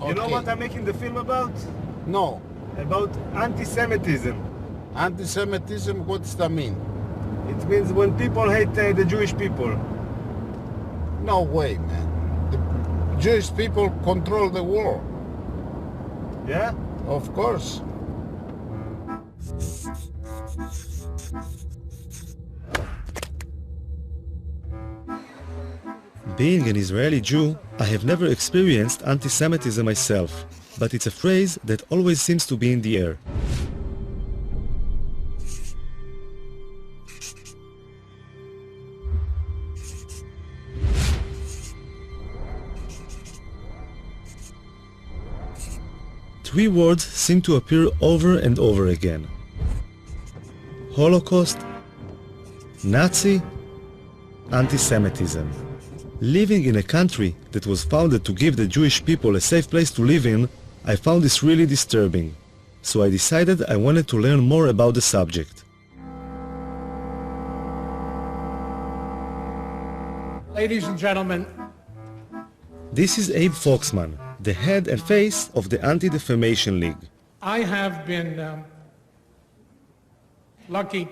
You know what I'm making the film about? No. About anti-Semitism. Anti-Semitism, what does that mean? It means when people hate the Jewish people. No way, man. The Jewish people control the world. Yeah? Of course. Being an Israeli Jew, I have never experienced anti-Semitism myself, but it's a phrase that always seems to be in the air. Three words seem to appear over and over again: Holocaust, Nazi, anti-Semitism. Living in a country that was founded to give the Jewish people a safe place to live in, I found this really disturbing. So I decided I wanted to learn more about the subject. Ladies and gentlemen, This is Abe Foxman, the head and face of the Anti-Defamation League. I have been lucky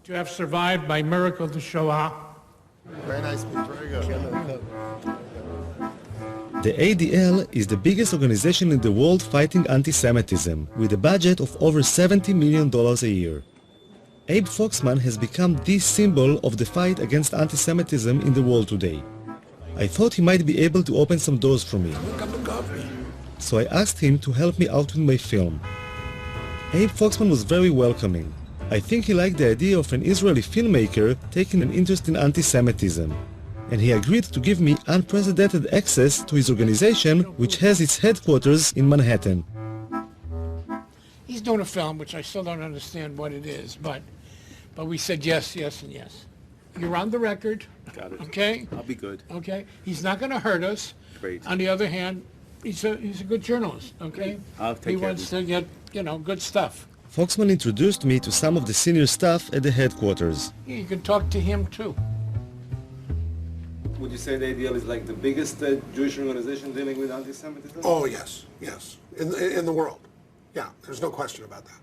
to have survived by miracle the Shoah. Very nice, very good. The ADL is the biggest organization in the world fighting anti-Semitism, with a budget of over $70 million a year. Abe Foxman has become the symbol of the fight against anti-Semitism in the world today. I thought he might be able to open some doors for me. So I asked him to help me out with my film. Abe Foxman was very welcoming. I think he liked the idea of an Israeli filmmaker taking an interest in anti-Semitism, and he agreed to give me unprecedented access to his organization, which has its headquarters in Manhattan. He's doing a film, which I still don't understand what it is, but we said yes, yes, and yes. You're on the record. Got it. Okay? I'll be good. Okay? He's not going to hurt us. Great. On the other hand, he's a good journalist, okay? I'll take He care of wants to get, good stuff. Foxman introduced me to some of the senior staff at the headquarters. You can talk to him, too. Would you say the ADL is like the biggest Jewish organization dealing with anti-Semitism? Oh, yes, yes. In the world. Yeah, there's no question about that.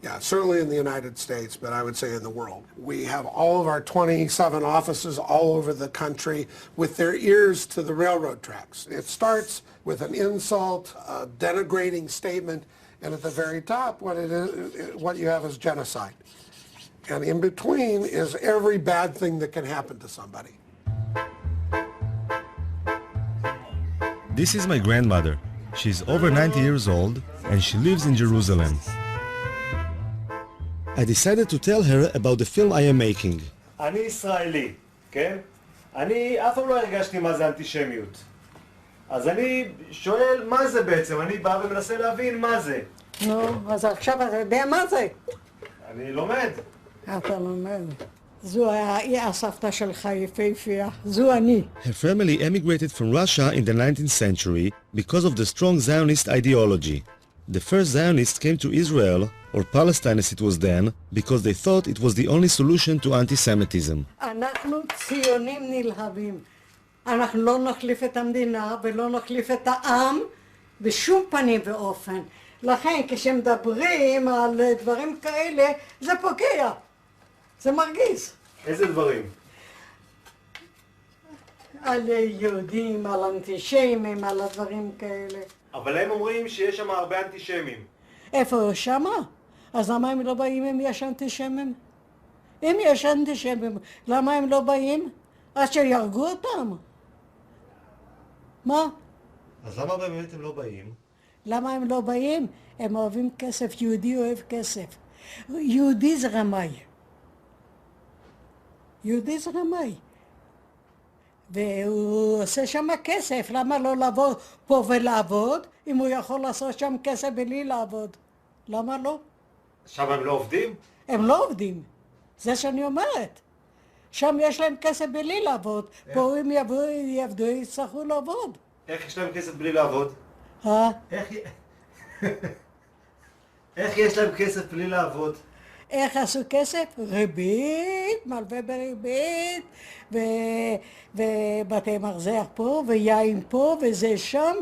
Yeah, certainly in the United States, but I would say in the world. We have all of our 27 offices all over the country with their ears to the railroad tracks. It starts with an insult, a denigrating statement, and at the very top, what you have is genocide. And in between is every bad thing that can happen to somebody. This is my grandmother. She's over 90 years old and she lives in Jerusalem. I decided to tell her about the film I am making. אני ישראלי, כן? אני אף פעם לא הרגשתי מה זה אנטישמיות. אז אני שואל מה זה בעצם, אני בא ומנסה להבין מה זה. נו, אז עכשיו אתה יודע מה זה? אני לומד. אתה לומד. זו הסבתא שלך יפהפייה, זו אני. Her family emigrated from Russia in the 19th century because of the strong Zionist ideology. The first Zionists came to Israel, or Palestine as it was then, because they thought it was the only solution to anti-Semitism. אנחנו ציונים נלהבים. אנחנו לא נחליף את המדינה ולא נחליף את העם בשום פנים ואופן. לכן כשמדברים על דברים כאלה, זה פוגע. זה מרגיז. איזה דברים? על יהודים, על אנטישמים, על הדברים כאלה. אבל הם אומרים שיש שם הרבה אנטישמים. איפה שמה? אז למה הם לא באים אם יש אנטישמים? אם יש אנטישמים, למה הם לא באים? אז שירגו אותם. מה? אז למה באמת הם לא באים? למה הם לא באים? הם אוהבים כסף, יהודי אוהב כסף. יהודי זה רמאי. יהודי זה רמאי. והוא עושה שם כסף, למה לא לבוא פה ולעבוד, אם הוא יכול לעשות שם כסף בלי לעבוד? למה לא? שם הם לא עובדים? הם לא עובדים, זה שאני אומרת. שם יש להם כסף בלי לעבוד, פה אם יעבדו, יצטרכו לעבוד. איך יש להם כסף בלי לעבוד? איך יש להם כסף בלי לעבוד? איך עשו כסף? ריבית, מלווה בריבית, ובתי מרזח פה, ויין פה, וזה שם.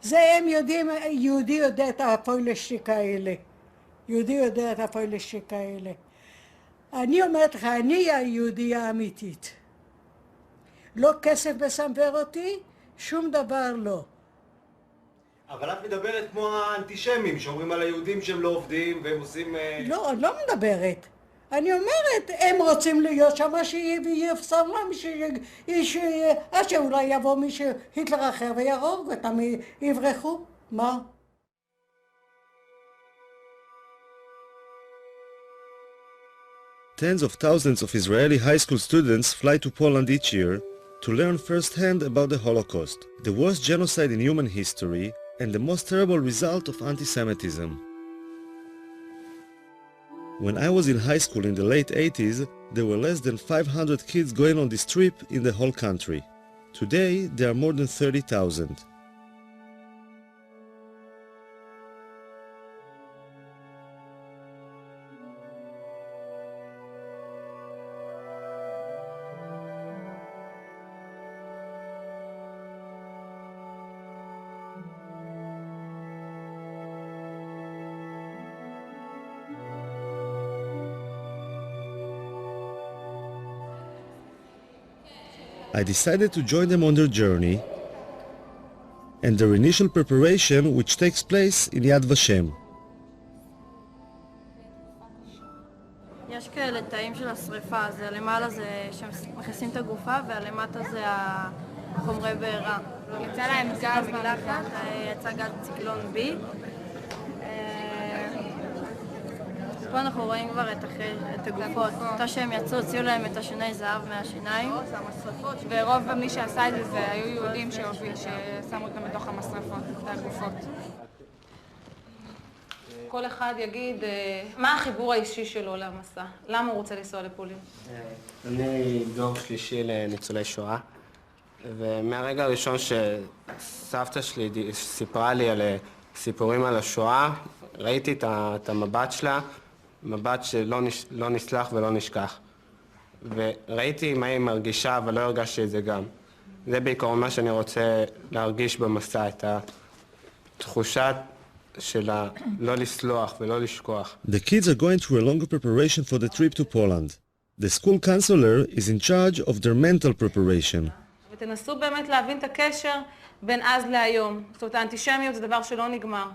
זה הם יודעים, יהודי יודע את הפוילשטיק האלה. יהודי יודע את הפוילשטיק האלה. אני אומרת לך, אני היהודייה האמיתית. לא כסף מסנוור אותי, שום דבר לא. אבל את מדברת כמו האנטישמים, שאומרים על היהודים שהם לא עובדים והם עושים... לא, אני לא מדברת. אני אומרת, הם רוצים להיות שם, שיפסר להם, עד שאולי יבוא מישהו, היטלר אחר ויהרוג אותם, יברחו. מה? Tens of thousands of Israeli high school students fly to Poland each year to learn firsthand about the Holocaust, the worst genocide in human history and the most terrible result of anti-Semitism. When I was in high school in the late 80s, there were less than 500 kids going on this trip in the whole country. Today, there are more than 30,000. I decided to join them on their journey and their initial preparation, which takes place in Yad Vashem. יש כאלה תאים של השריפה, זה למעלה זה שמכניסים את הגופה והלמטה זה החומרי בעירה. יצא להם גז מלחץ, יצא גז ציקלון B. פה אנחנו רואים כבר את הגופות, אותה שהם יצאו, הוציאו להם את השיני זהב מהשיניים. ורוב מי שעשה את זה היו יהודים ששמו אותם בתוך המשרפות, את הגופות. כל אחד יגיד מה החיבור האישי שלו למסע, למה הוא רוצה לנסוע לפולין. אני דור שלישי לניצולי שואה, ומהרגע הראשון שסבתא שלי סיפרה לי על סיפורים על השואה, ראיתי את המבט שלה, מבט שלא נסלח ולא נשכח. וראיתי מה היא מרגישה, אבל לא הרגשתי את זה גם. זה בעיקרון מה שאני רוצה להרגיש במסע, את התחושה של לא לסלוח ולא לשכוח. The kids are going through a longer preparation for the trip to Poland. The school counselor is in charge of their mental preparation. ותנסו באמת להבין את הקשר בין אז להיום. זאת אומרת, האנטישמיות זה דבר שלא נגמר.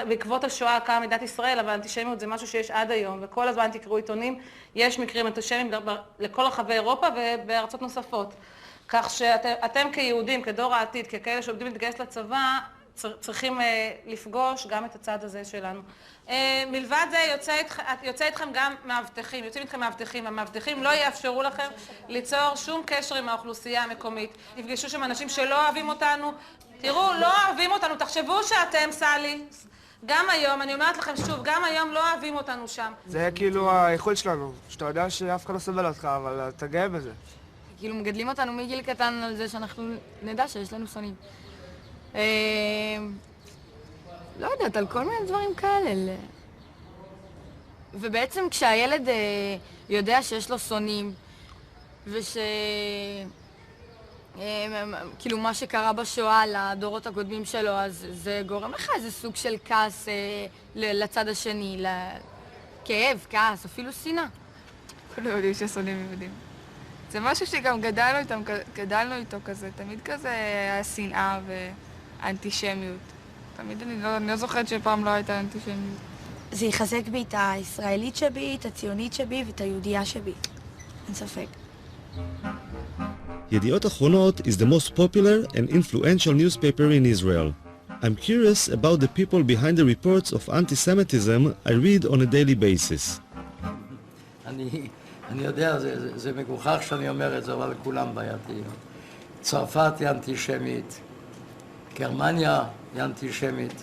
בעקבות השואה קמה מדינת ישראל, אבל האנטישמיות זה משהו שיש עד היום, וכל הזמן תקראו עיתונים, יש מקרים אנטישמיים לכל רחבי אירופה ובארצות נוספות. כך שאתם כיהודים, כדור העתיד, ככאלה שעובדים להתגייס לצבא, צריכים לפגוש גם את הצד הזה שלנו. מלבד זה יוצא איתכם גם מאבטחים, יוצאים איתכם מאבטחים, המאבטחים לא יאפשרו לכם ליצור שום קשר עם האוכלוסייה המקומית. תפגשו שם אנשים שלא אוהבים אותנו, תראו, לא אוהבים אותנו, תחשבו שאתם, סלי, גם היום, אני אומרת לכם שוב, גם היום לא אוהבים אותנו שם. זה כאילו האיכות שלנו, שאתה יודע שאף אחד לא סובל אותך, אבל אתה גאה בזה. כאילו מגדלים אותנו מגיל קטן על זה שאנחנו נדע שיש לנו שונאים. לא יודעת, על כל מיני דברים כאלה. ובעצם כשהילד יודע שיש לו שונאים, כאילו מה שקרה בשואה לדורות הקודמים שלו, אז זה גורם לך איזה סוג של כעס לצד השני, כאב, כעס, אפילו שנאה. כולנו יודעים ששונאים יהודים. זה משהו שגם גדלנו איתו כזה, תמיד כזה השנאה ואנטישמיות. תמיד אני לא זוכרת שפעם לא הייתה אנטישמיות. זה יחזק בי את הישראלית שבי, את הציונית שבי ואת היהודייה שבי. אין ספק. Yediot Achronot is the most popular and influential newspaper in Israel. I'm curious about the people behind the reports of anti-Semitism I read on a daily basis. אני יודע, זה מגוחך שאני אומר את זה, אבל כולם בעייתיים. צרפת היא אנטישמית, גרמניה היא אנטישמית,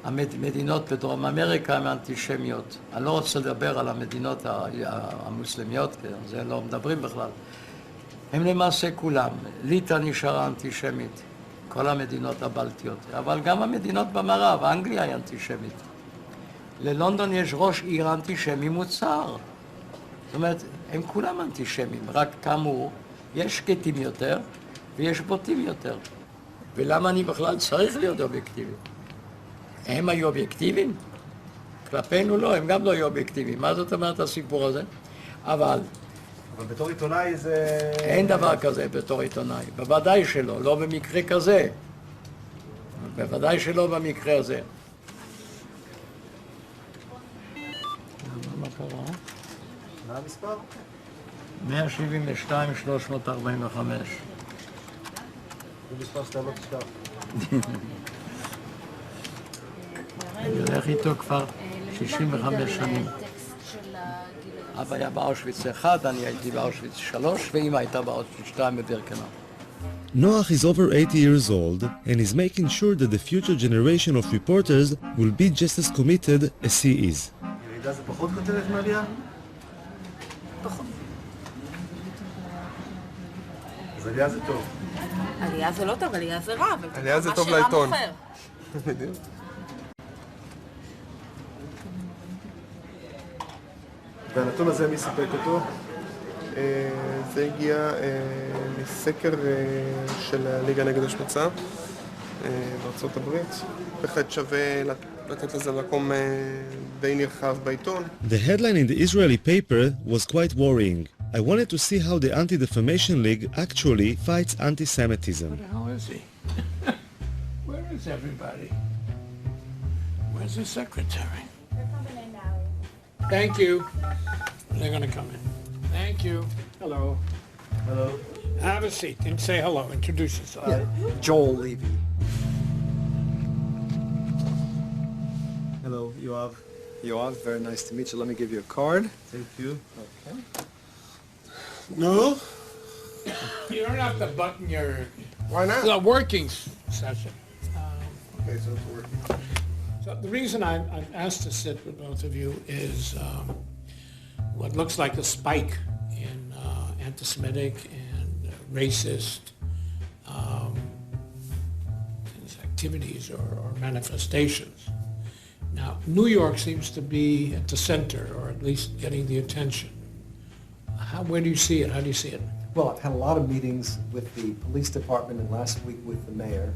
המדינות בדרום אמריקה הן אנטישמיות. אני לא רוצה לדבר על המדינות המוסלמיות, זה לא מדברים בכלל. הם למעשה כולם. ליטא נשארה אנטישמית, כל המדינות הבלטיות, אבל גם המדינות במערב, אנגליה היא אנטישמית. ללונדון יש ראש עיר אנטישמי מוצהר. זאת אומרת, הם כולם אנטישמים, רק כאמור, יש שקטים יותר ויש בוטים יותר. ולמה אני בכלל צריך להיות אובייקטיבי? הם היו אובייקטיביים? כלפינו לא, הם גם לא היו אובייקטיביים. מה זאת אומרת הסיפור הזה? אבל בתור עיתונאי זה... אין דבר כזה בתור עיתונאי. בוודאי שלא, לא במקרה כזה. בוודאי שלא במקרה הזה. מה קרה? מה המספר? 172,345. זה מספר שאתה לא תשכח. אני הולך איתו כבר 65 שנים. אבא היה באושוויץ 1, אני הייתי באושוויץ 3, ואמא הייתה באושוויץ 2 בבירקנאו. Noach is over 80 years old and is making sure that the future generation of reporters will be just as committed as he is. ירידה זה פחות כותרת מעלייה? פחות. אז עלייה זה טוב. עלייה זה לא טוב, עלייה זה רע, אבל עלייה זה טוב לעיתון. בדיוק. והנתון הזה מי סיפק אותו? זה הגיע מסקר של הליגה נגד השמצה בארצות הברית. בהחלט שווה לתת לזה מקום די נרחב בעיתון. The headline in the Israeli paper was quite worrying. I wanted to see how the Anti-Defamation League actually fights anti-Semitism. Where the hell is he? Where is everybody? Where's the secretary? They're coming in now. Thank you. They're going to come in. Thank you. Hello. Hello. Have a seat and say hello. Introduce yourself. Joel Levy. Hello, Yoav. Yoav, very nice to meet you. Let me give you a card. Thank you. Okay. No? You don't have to button your... Why not? The working session. Okay, so it's working. So the reason I'm asked to sit with both of you is what looks like a spike in anti-Semitic and racist activities or manifestations. Now, New York seems to be at the center, or at least getting the attention. Where do you see it? How do you see it? Well, I've had a lot of meetings with the police department and last week with the mayor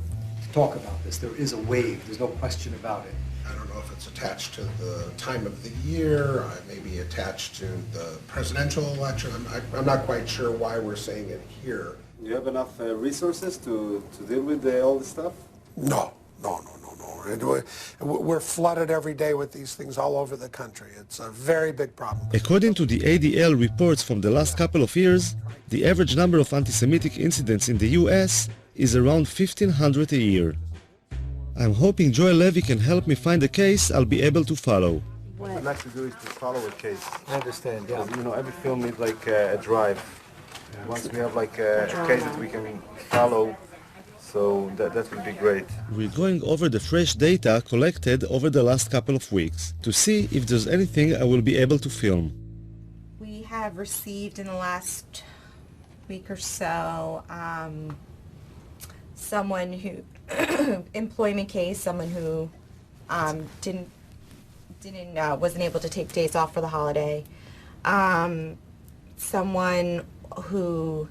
to talk about this. There is a wave. There's no question about it. I don't know if it's attached to the time of the year, maybe attached to the presidential election. I'm not quite sure why we're saying it here. Do you have enough resources to deal with all this stuff? No. We're flooded every day with these things all over the country. It's a very big problem. According to the ADL reports from the last couple of years, the average number of anti-Semitic incidents in the US is around 1,500 a year. I'm hoping Joel Levy can help me find a case I'll be able to follow. What I'd like to do is to follow a case. I understand, yeah. You know, every film needs like a drive. And once we have like a case that we can follow, so that would be great. We're going over the fresh data collected over the last couple of weeks to see if there's anything I will be able to film. We have received in the last week or so someone who employment case, someone who wasn't able to take days off for the holiday, someone who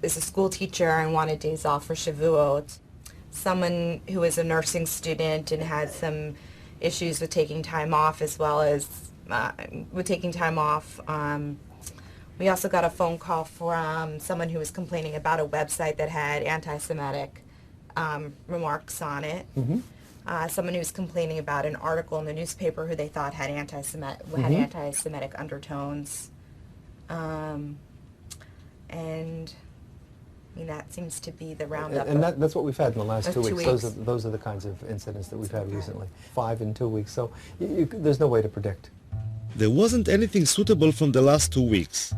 is a school teacher and wanted days off for Shavuot, someone who is a nursing student and had some issues with taking time off as well as with taking time off. We also got a phone call from someone who was complaining about a website that had anti-Semitic remarks on it. Mm-hmm. Someone who was complaining about an article in the newspaper who they thought had anti-Semitic undertones. And I mean, that seems to be the roundup. And that's what we've had in the last 2 weeks. 2 weeks. Those are the kinds of incidents that we've had recently. 5 in 2 weeks. So there's no way to predict. There wasn't anything suitable from the last 2 weeks.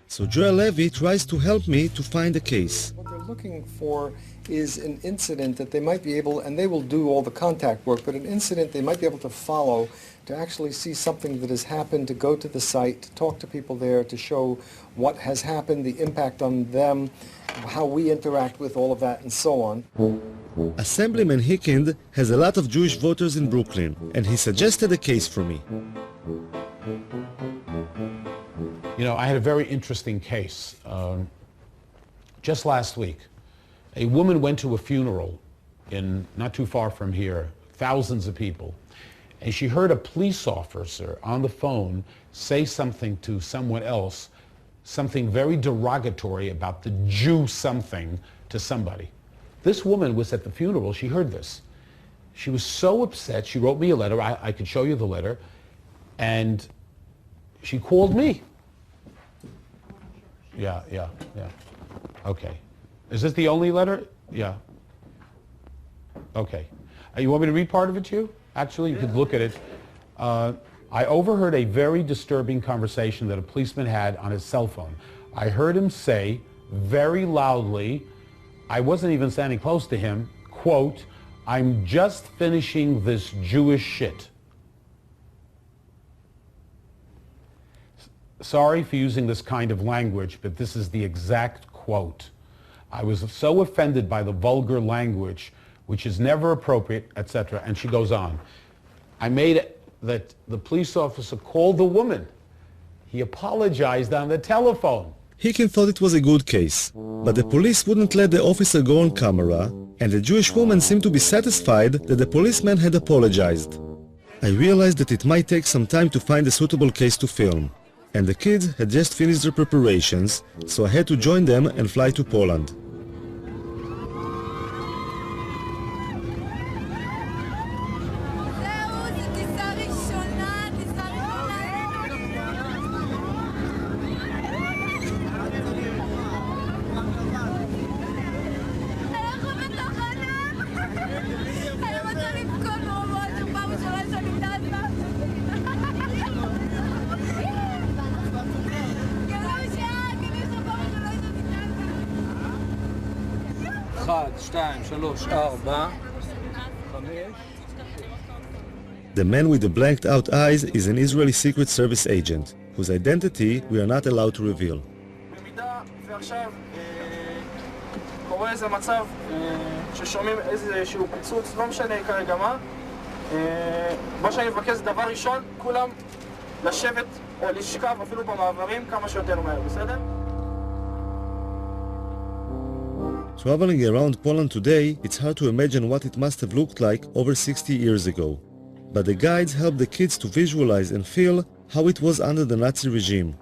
So Joel Levy tries to help me to find a case. What they're looking for is an incident that they might be able, and they will do all the contact work, but an incident they might be able to follow, to actually see something that has happened, to go to the site, to talk to people there, to show what has happened, the impact on them, how we interact with all of that, and so on. Assemblyman Hikind has a lot of Jewish voters in Brooklyn, and he suggested a case for me. You know, I had a very interesting case. Just last week, a woman went to a funeral in not too far from here, thousands of people, and she heard a police officer on the phone say something to someone else, something very derogatory about the Jew something to somebody. This woman was at the funeral. She heard this. She was so upset. She wrote me a letter. I could show you the letter. And she called me. Yeah. Okay. Is this the only letter? Yeah. Okay. You want me to read part of it to you? Actually, you could look at it. I overheard a very disturbing conversation that a policeman had on his cell phone. I heard him say very loudly, I wasn't even standing close to him, quote, "I'm just finishing this Jewish shit." Sorry for using this kind of language, but this is the exact quote. I was so offended by the vulgar language, which is never appropriate, etc. And she goes on. I made it that the police officer called the woman. He apologized on the telephone. Hikin thought it was a good case, but the police wouldn't let the officer go on camera, and the Jewish woman seemed to be satisfied that the policeman had apologized. I realized that it might take some time to find a suitable case to film, and the kids had just finished their preparations, so I had to join them and fly to Poland. The man with the blanked out eyes is an Israeli Secret Service agent, whose identity we are not allowed to reveal. במידה ועכשיו קורה איזה מצב ששומעים איזשהו פיצוץ, לא משנה כרגע מה שאני מבקש זה דבר ראשון, כולם לשבת או לשכב אפילו במעברים כמה שיותר מהר, בסדר? Traveling around Poland today, it's hard to imagine what it must have looked like over 60 years ago. But the guides help the kids to visualize and feel how it was under the Nazi regime.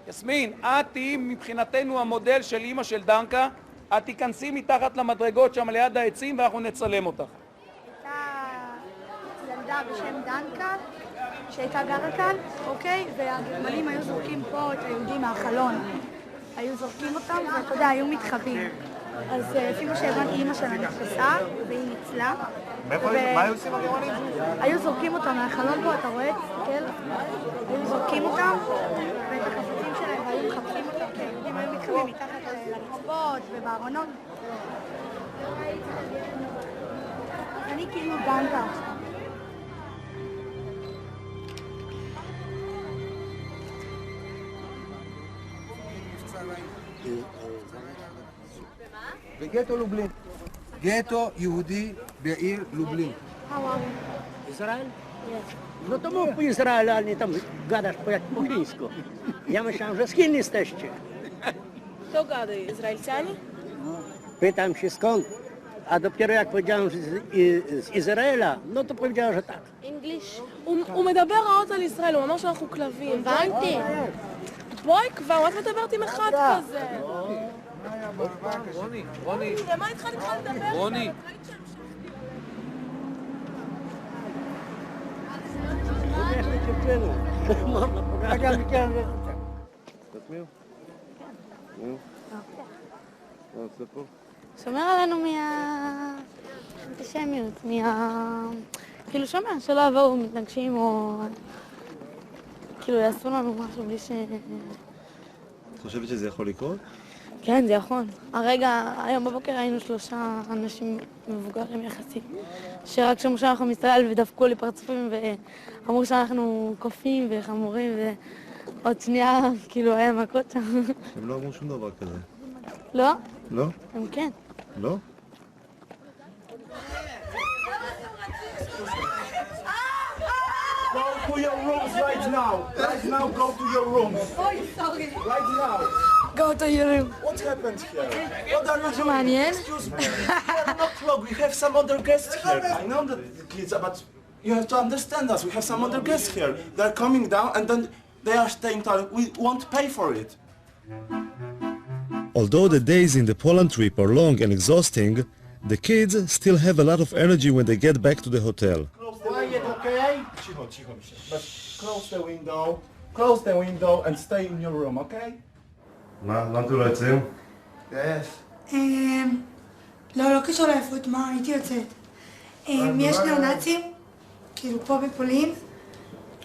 יסמין, את תהיי מבחינתנו המודל של אמא של דנקה, את תיכנסי מתחת למדרגות שם ליד העצים ואנחנו נצלם אותך. הייתה ילדה בשם דנקה שהייתה גרה כאן, אוקיי? והגרמנים היו זורקים פה את היהודים מהחלון. היו זורקים אותם, ואתה יודע, היו מתחבאים. אז לפי מה שהבנתי, אמא שלה נתפסה, והיא ניצלה. מה היו עושים הגרמנים? היו זורקים אותם מהחלון פה, אתה רואה? תסתכל. היו זורקים אותם, ואת החפצים שלהם, והיו מחפשים אותם, כי היהודים היו מתחבאים מתחת לרצפות ובארונות. אני כאילו דנקה. בגטו לובלין. גטו יהודי בעיר לובלין. Izrael? No to mów po Izraelu, a nie tam gadasz po jak po chińsku. Ja myślałem, że z Chin jesteście. Kto gada? Izraelcianie? Pytam się skąd, a dopiero jak powiedziałem z Izraela, no to powiedziała, że tak. English? הוא מדבר רעות על ישראל, הוא אמר שאנחנו כלבים. הבנתי. בואי כבר, מה את מדברת עם אחד כזה? רוני. למה התחלת לדבר? רוני. שומר עלינו מהאנטישמיות, כאילו שומר, שלא יבואו מתנגשים או כאילו יעשו לנו משהו בלי ש... את חושבת שזה יכול לקרות? כן, זה יכול. הרגע, היום בבוקר היינו 3 אנשים מבוגרים יחסית, שרק שמעו שאנחנו מישראל ודפקו לי פרצופים ואמרו שאנחנו קופים וחמורים ועוד שנייה כאילו היה מכות שם. הם לא אמרו שום דבר כזה. לא? לא? הם כן. לא? Go to your rooms right now. Right now, go to your rooms. Oh, sorry. Right now. Go to your room. What happened here? What are you משהו doing? מעניין? Excuse me. We are not vlog. We have some other guests here. I know that the kids, but you have to understand us. We have some other guests here. They're coming down and then they are staying down. We won't pay for it. Although the days in the Poland trip are long and exhausting, the kids still have a lot of energy when they get back to the hotel. Quiet, okay? But close the window and stay in your room, okay? מה? למה אתם לא יוצאים? Yes. לא קשור לעייפות, מה, הייתי יוצאת. יש ניאו-נאצים, כאילו פה בפולין,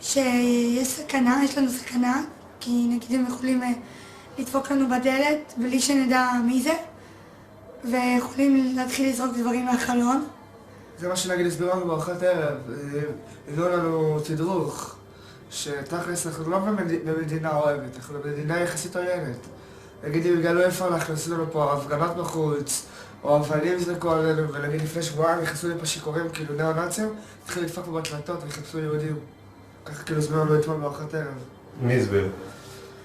שיש סכנה, יש לנו סכנה, כי נגיד הם יכולים לדפוק לנו בדלת בלי שנדע מי זה, ויכולים להתחיל לזרוק דברים מהחלון. זה מה שנגיד הסבירו לנו בארוחת ערב, הביאו לנו תדרוך, שתכלס אנחנו לא במדינה אוהבת, אנחנו במדינה יחסית עוינת. נגיד אם יגלו איפה אנחנו עשינו לנו פה הפגנות בחוץ, או אבנים זרקו עלינו, ונגיד לפני שבועיים נכנסו לי פה שיכורים כאילו ניאו-נאצים, התחילו לדפוק פה בדלתות וחיפשו יהודים. ככה כאילו הסבירו לנו אתמול בארוחת ערב. מי הסביר?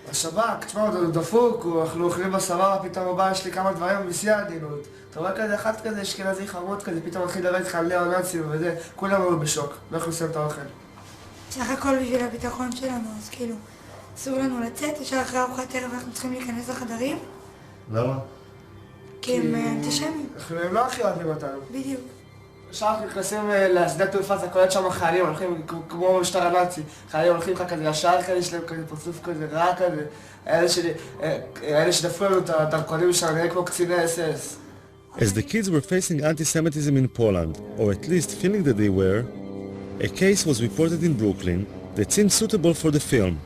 השב"כ, תשמע, הוא דפוק, אנחנו אוכלים בסבבה, פתאום הוא בא, יש לי כמה דברים בשיא העדינות. אתה רואה כזה, אחד כזה, אשכנזי חמוד כזה, פתאום מתחיל לדבר איתך על ניאו-נאצים וזה, כולם היו בשוק, לא יכלו לסיים את האוכל. סך הכל בשביל הביטחון שלנו, אז כאילו, אסור לנו לצאת, ישר אחרי ארוחת ערב אנחנו צריכים להיכנס לחדרים. למה? כי הם אנטישמים. הם לא הכי אוהבים אותנו. בדיוק. ישר אנחנו נכנסים לשדה תעופה, זה כולל שם חיילים, הולכים כמו במשטר הנאצי. חיילים הולכים לך כזה ישר כזה, יש להם כזה פרצוף כזה רע כזה. אלה שדפו לנו את הדרכונים שלנו, נראה כמו קציני אס-אס. As the kids were facing anti-Semitism in Poland, or at least feeling that they were, a case was reported in Brooklyn that seemed suitable for the film.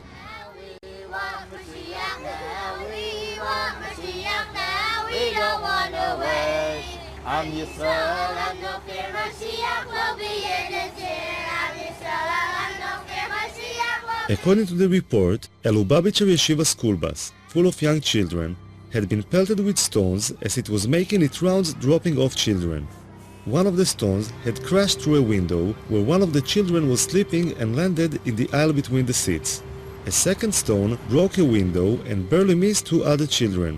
According to the report, a Lubavitcher yeshiva school bus, full of young children, had been pelted with stones as it was making its rounds dropping off children. One of the stones had crashed through a window where one of the children was sleeping and landed in the aisle between the seats. A second stone broke a window and barely missed two other children.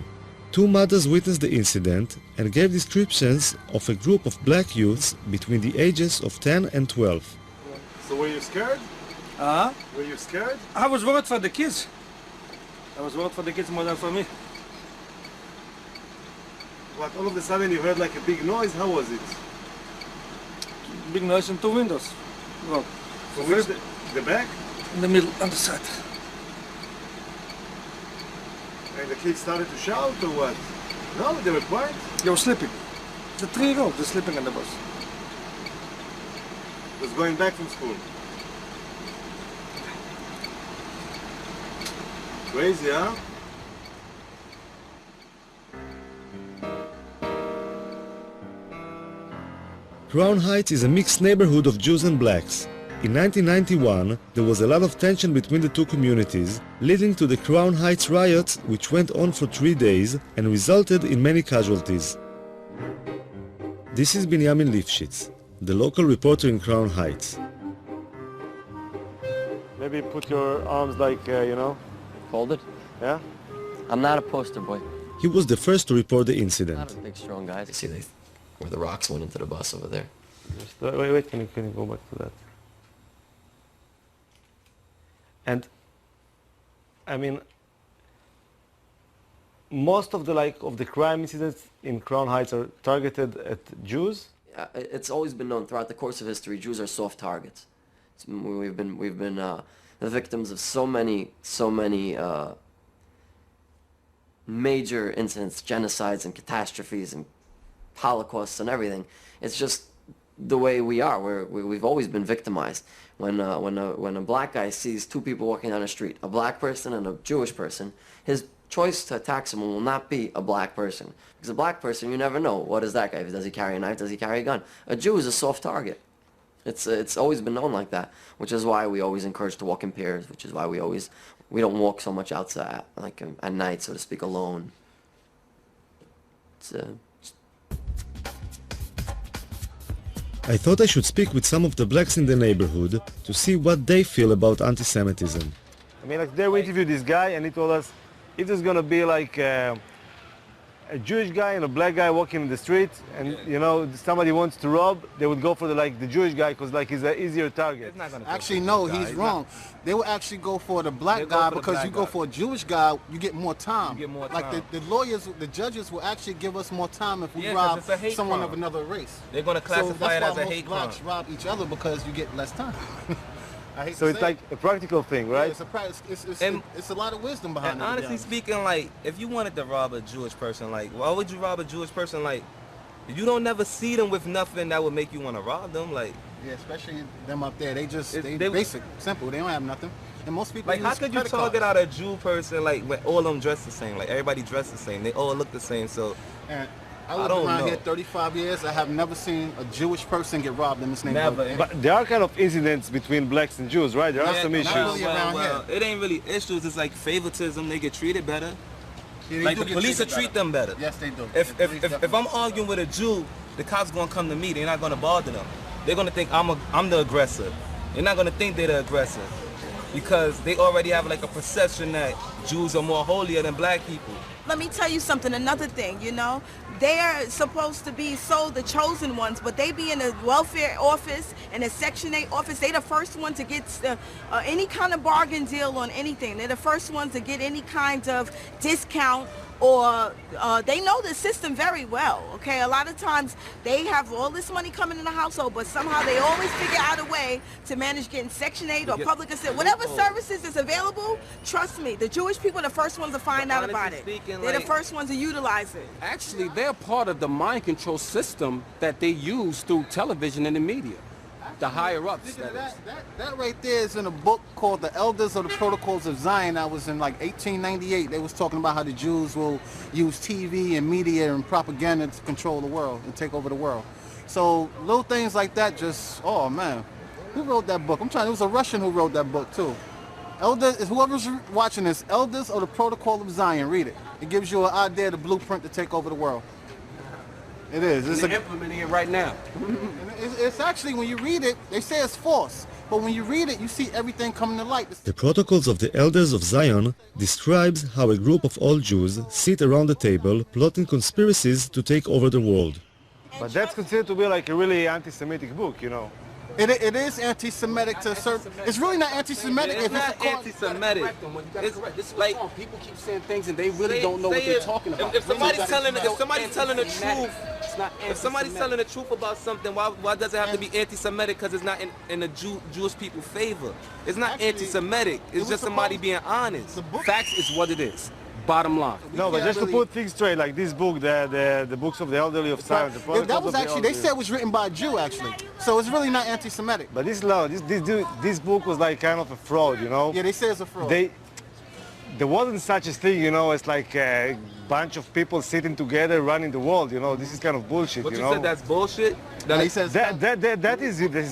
Two mothers witnessed the incident and gave descriptions of a group of black youths between the ages of 10 and 12. So were you scared? Were you scared? I was worried for the kids. I was worried for the kids more than for me. What, all of a sudden you heard like a big noise? How was it? Big noise in two windows. Well, So where's the back? in the middle, on the side. And the kids started to shout or what? No, they were quiet? They were sleeping. The 3-year-olds, they're sleeping on the bus. Was going back from school. Crazy, huh? Crown Heights is a mixed neighborhood of Jews and blacks. In 1991, there was a lot of tension between the two communities, leading to the Crown Heights riots, which went on for 3 days and resulted in many casualties. This is Binyamin Lifshitz, the local reporter in Crown Heights. Maybe put your arms like, Folded? Yeah? I'm not a poster boy. He was the first to report the incident. Not a big, strong guy. See where the rocks went into the bus over there. Wait, can you go back to that? And, I mean, most of the crime incidents in Crown Heights are targeted at Jews? It's always been known throughout the course of history, Jews are soft targets. We've been the victims of so many major incidents, genocides and catastrophes and holocausts and everything. It's just the way we are. We've always been victimized. When a black guy sees two people walking down the street, a black person and a Jewish person, his choice to attack someone will not be a black person. Because a black person, you never know. What is that guy? Does he carry a knife? Does he carry a gun? A Jew is a soft target. It's always been known like that, which is why we always encourage to walk in pairs, which is why we don't walk so much outside, like at night, so to speak, alone. I thought I should speak with some of the blacks in the neighborhood to see what they feel about anti-Semitism. I mean, like, there we interviewed this guy, and he told us if there's gonna be like a Jewish guy and a black guy walking in the street, and you know somebody wants to rob, they would go for the Jewish guy because like he's an easier target. Actually, no, he's wrong. They would actually go for the black guy because you go for a Jewish guy, you get more time. You get more like time. the lawyers, the judges will actually give us more time if we rob someone of another race. They're going to classify it as a hate crime. That's why most blacks rob each other because you get less time. So it's like a practical thing, right? Yeah, it's a lot of wisdom behind it. And honestly speaking, like, if you wanted to rob a Jewish person, like, why would you rob a Jewish person? Like, you don't never see them with nothing that would make you want to rob them. Like, yeah, especially them up there. They basic, simple. They don't have nothing. And most people like, how could you target out a Jew person like when all of them dress the same? Like, everybody dressed the same. They all look the same. So and I lived around here 35 years. I have never seen a Jewish person get robbed in this neighborhood. Never. But there are kind of incidents between blacks and Jews, right? There are some issues. Well, it ain't really issues. It's like favoritism. They get treated better. Yeah, like the police will treat them better. Yes, they do. If I'm arguing with a Jew, the cops gonna come to me. They're not gonna bother them. They're gonna think I'm the aggressor. They're not gonna think they're the aggressor because they already have like a perception that Jews are more holier than black people. Let me tell you something, another thing, you know, they're supposed to be the chosen ones, but they be in a welfare office and a Section 8 office. They the first one to get any kind of bargain deal on anything. They're the first ones to get any kind of discount, or they know the system very well, okay? A lot of times they have all this money coming in the household, but somehow they always figure out a way to manage getting Section 8 or public assistance. Whatever services is available, trust me, the Jewish people are the first ones to find out about it. They're the first ones to utilize it. Actually, they're part of the mind control system that they use through television and the media. The higher ups. That right there is in a book called The Elders of the Protocols of Zion. I was in like 1898. They was talking about how the Jews will use TV and media and propaganda to control the world and take over the world. So little things like that just, oh man. Who wrote that book? It was a Russian who wrote that book too. Whoever's watching this, Elders of the Protocol of Zion, read it. It gives you an idea, the blueprint to take over the world. It is. They're implementing it right now. It's actually, when you read it, they say it's false. But when you read it, you see everything coming to light. The Protocols of the Elders of Zion describes how a group of all Jews sit around the table plotting conspiracies to take over the world. But that's considered to be like a really anti-Semitic book, you know. It is anti-Semitic to a certain. It's really not anti-Semitic. It's not anti-Semitic. It's like people keep saying things and they really don't know what they're talking about. If somebody's telling the truth, if somebody's telling the truth about something, why does it have to be anti-Semitic? Because it's not in the Jewish people's favor. It's not anti-Semitic. It's just somebody being honest. Facts is what it is. Bottom line. No, but just to put things straight, like this book, the books of the elderly of Zion. That was actually, they said it was written by a Jew actually. So it's really not anti-Semitic. But this book was like kind of a fraud, you know? Yeah, they say it's a fraud. There wasn't such a thing, you know, it's like a bunch of people sitting together running the world, you know? This is kind of bullshit, But you you know? said that's bullshit? That is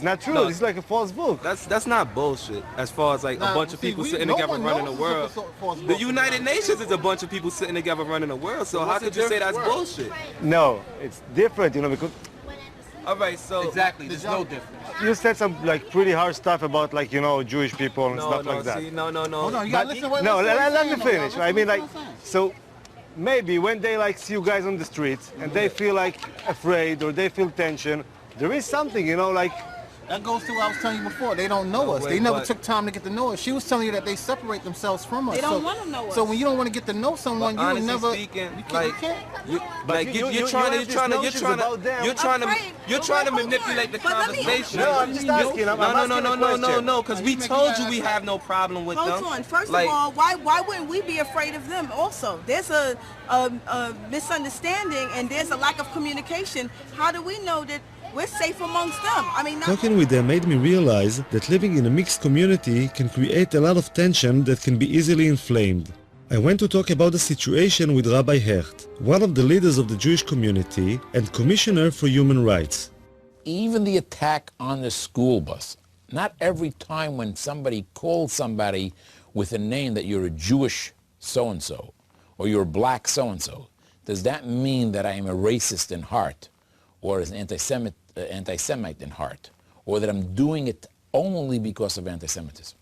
not true. No. This is like a false book. That's not bullshit. As far as like a bunch of people sitting together running the world. The United Nations is a bunch of people sitting together running the world. So how could you say that's bullshit? No, it's different, you know, because... All right, so... Exactly, there's no difference. You said some like pretty harsh stuff about like, you know, Jewish people and stuff like that. See, no. Hold on, you gotta listen to what let me finish. I mean, like, so maybe when they like see you guys on the streets and they feel like afraid or they feel tension, there is something, you know, like... That goes to what I was telling you before. They don't know us. They never took time to get to know us. She was telling you that they separate themselves from us. They don't want to know us. So when you don't want to get to know someone, you would never. Speaking, you can't. You're trying to manipulate the conversation. No, I'm just asking. No, because we told you we have no problem with them. Hold on. First of all, why wouldn't we be afraid of them also? There's a misunderstanding and there's a lack of communication. How do we know that we're safe amongst them? I mean, Talking with them made me realize that living in a mixed community can create a lot of tension that can be easily inflamed. I went to talk about the situation with Rabbi Hecht, one of the leaders of the Jewish community and Commissioner for Human Rights. Even the attack on the school bus, not every time when somebody calls somebody with a name that you're a Jewish so-and-so or you're a black so-and-so, does that mean that I am a racist in heart or an anti-Semite anti-Semite in heart, or that I'm doing it only because of anti-Semitism.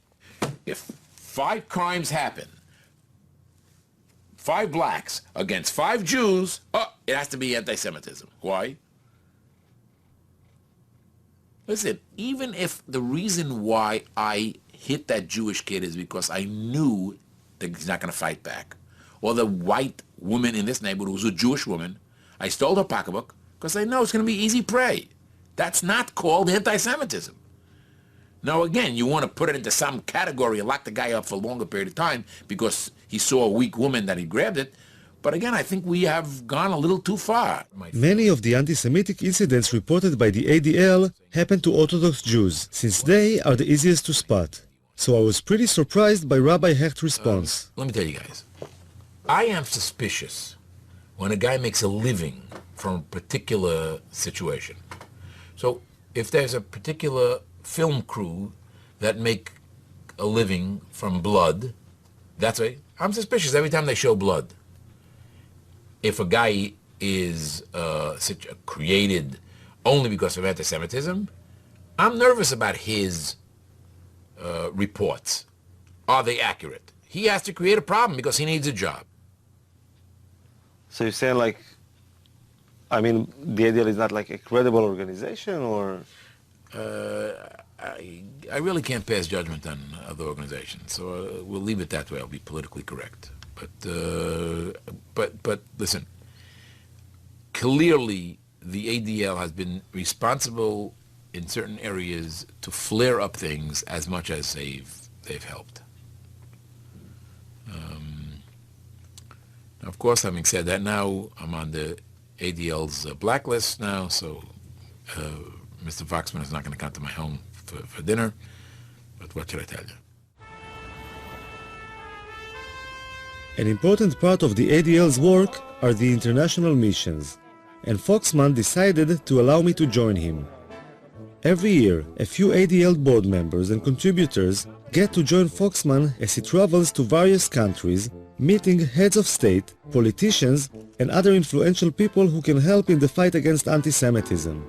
If 5 crimes happen, 5 blacks against 5 Jews, it has to be anti-Semitism. Why? Listen, even if the reason why I hit that Jewish kid is because I knew that he's not going to fight back, or the white woman in this neighborhood who's a Jewish woman, I stole her pocketbook because I know it's going to be easy prey. That's not called anti-Semitism. Now, again, you want to put it into some category and lock the guy up for a longer period of time because he saw a weak woman that he grabbed it. But again, I think we have gone a little too far. Many of the anti-Semitic incidents reported by the ADL happen to Orthodox Jews, since they are the easiest to spot. So I was pretty surprised by Rabbi Hecht's response. Let me tell you guys, I am suspicious when a guy makes a living from a particular situation. So if there's a particular film crew that make a living from blood, that's right, I'm suspicious every time they show blood. If a guy is created only because of anti-Semitism, I'm nervous about his reports. Are they accurate? He has to create a problem because he needs a job. So you're saying, like, I mean, the ADL is not like a credible organization, or? I really can't pass judgment on other organizations, so we'll leave it that way. I'll be politically correct. But listen, clearly the ADL has been responsible in certain areas to flare up things as much as they've helped. Of course, having said that, now I'm on the ADL's blacklist now, so Mr. Foxman is not going to come to my home for dinner, but what should I tell you? An important part of the ADL's work are the international missions, and Foxman decided to allow me to join him. Every year, a few ADL board members and contributors get to join Foxman as he travels to various countries, meeting heads of state, politicians, and other influential people who can help in the fight against anti-Semitism.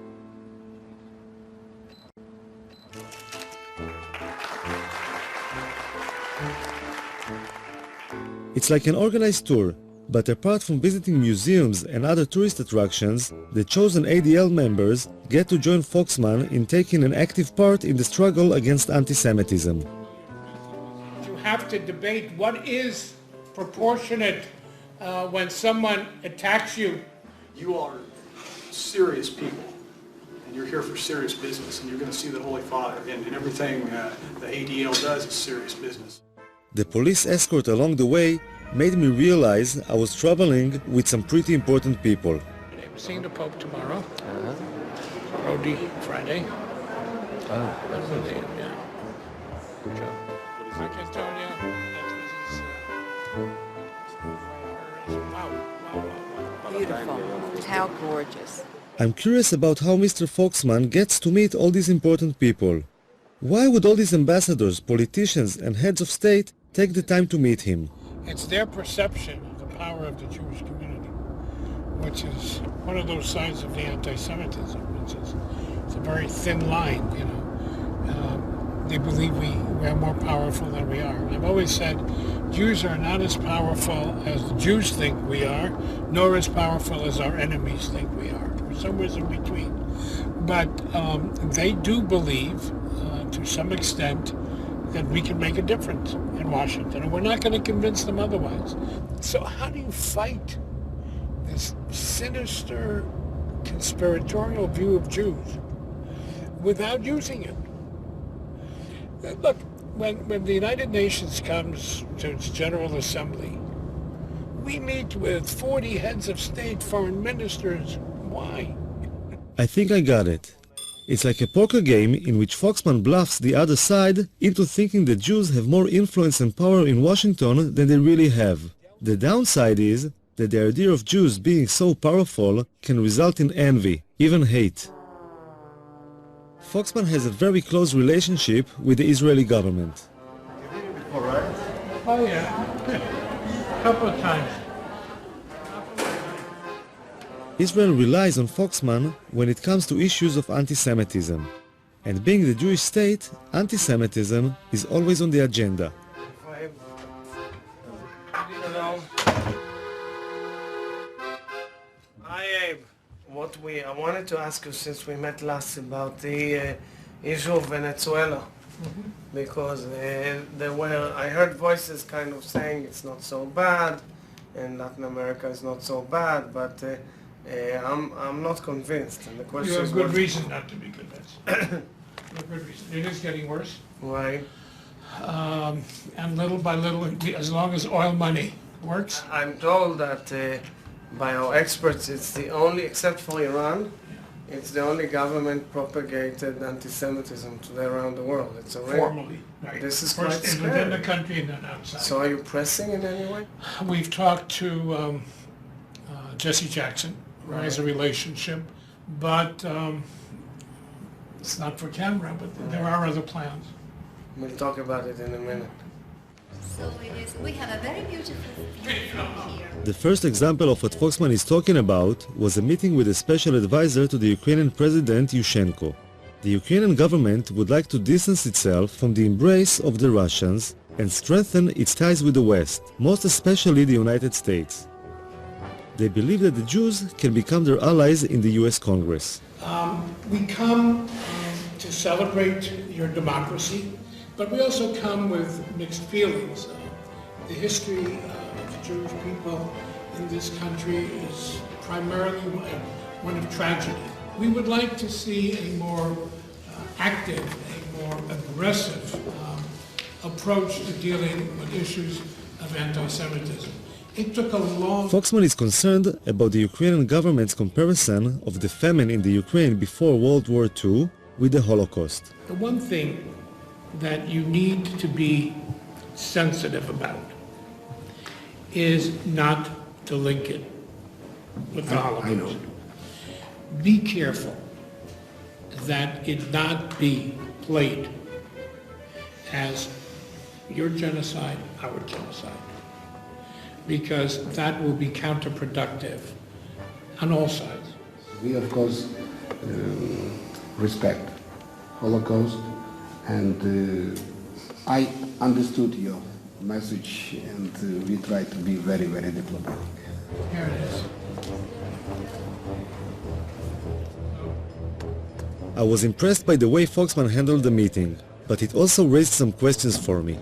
It's like an organized tour, but apart from visiting museums and other tourist attractions, the chosen ADL members get to join Foxman in taking an active part in the struggle against anti-Semitism. You have to debate what is proportionate when someone attacks you. You are serious people, and you're here for serious business, and you're going to see the Holy Father, and everything the ADL does is serious business. The police escort along the way made me realize I was traveling with some pretty important people. I'm seeing the Pope tomorrow. Rodi Friday. That's what they, yeah. I can tell you that Beautiful. How gorgeous. I'm curious about how Mr. Foxman gets to meet all these important people. Why would all these ambassadors, politicians, and heads of state take the time to meet him? It's their perception of the power of the Jewish community, which is one of those signs of the anti-Semitism, which is it's a very thin line, you know. They believe we are more powerful than we are. And I've always said Jews are not as powerful as the Jews think we are, nor as powerful as our enemies think we are. We're somewhere in between. But they do believe, to some extent, that we can make a difference in Washington, and we're not going to convince them otherwise. So how do you fight this sinister, conspiratorial view of Jews without using it? Look, when the United Nations comes to its General Assembly, we meet with 40 heads of state, foreign ministers. Why? I think I got it. It's like a poker game in which Foxman bluffs the other side into thinking that Jews have more influence and power in Washington than they really have. The downside is that the idea of Jews being so powerful can result in envy, even hate. Foxman has a very close relationship with the Israeli government. All right. Oh yeah, a couple of times. Israel relies on Foxman when it comes to issues of anti-Semitism. And being the Jewish state, anti-Semitism is always on the agenda. Hi, Abe. I wanted to ask you, since we met last, about the issue of Venezuela. Because I heard voices kind of saying it's not so bad, and Latin America is not so bad, but I'm not convinced. And the question You have is, good reason not to be convinced. You have good reason. It is getting worse. Right. And little by little, as long as oil money works. I'm told that by our experts, it's the only, except for Iran, it's the only government-propagated anti-Semitism today around the world. It's a rare. Formally, right. This is First quite scary. within the country and then outside. So are you pressing in any way? We've talked to Jesse Jackson, who has a relationship, but it's not for camera, but there are other plans. We'll talk about it in a minute. So we have a very beautiful film here. The first example of what Foxman is talking about was a meeting with a special advisor to the Ukrainian President Yushchenko. The Ukrainian government would like to distance itself from the embrace of the Russians and strengthen its ties with the West, most especially the United States. They believe that the Jews can become their allies in the US Congress. We come to celebrate your democracy, but we also come with mixed feelings. The history of the Jewish people in this country is primarily one of tragedy. We would like to see a more active, a more aggressive approach to dealing with issues of anti-Semitism. It took a long... Foxman is concerned about the Ukrainian government's comparison of the famine in the Ukraine before World War II with the Holocaust. The one thing that you need to be sensitive about is not to link it with the Holocaust. I know. Be careful that it not be played as your genocide, our genocide, because that will be counterproductive on all sides. We, of course, respect Holocaust, and I understood your message, and we try to be very, very diplomatic. Here it is. I was impressed by the way Foxman handled the meeting, but it also raised some questions for me.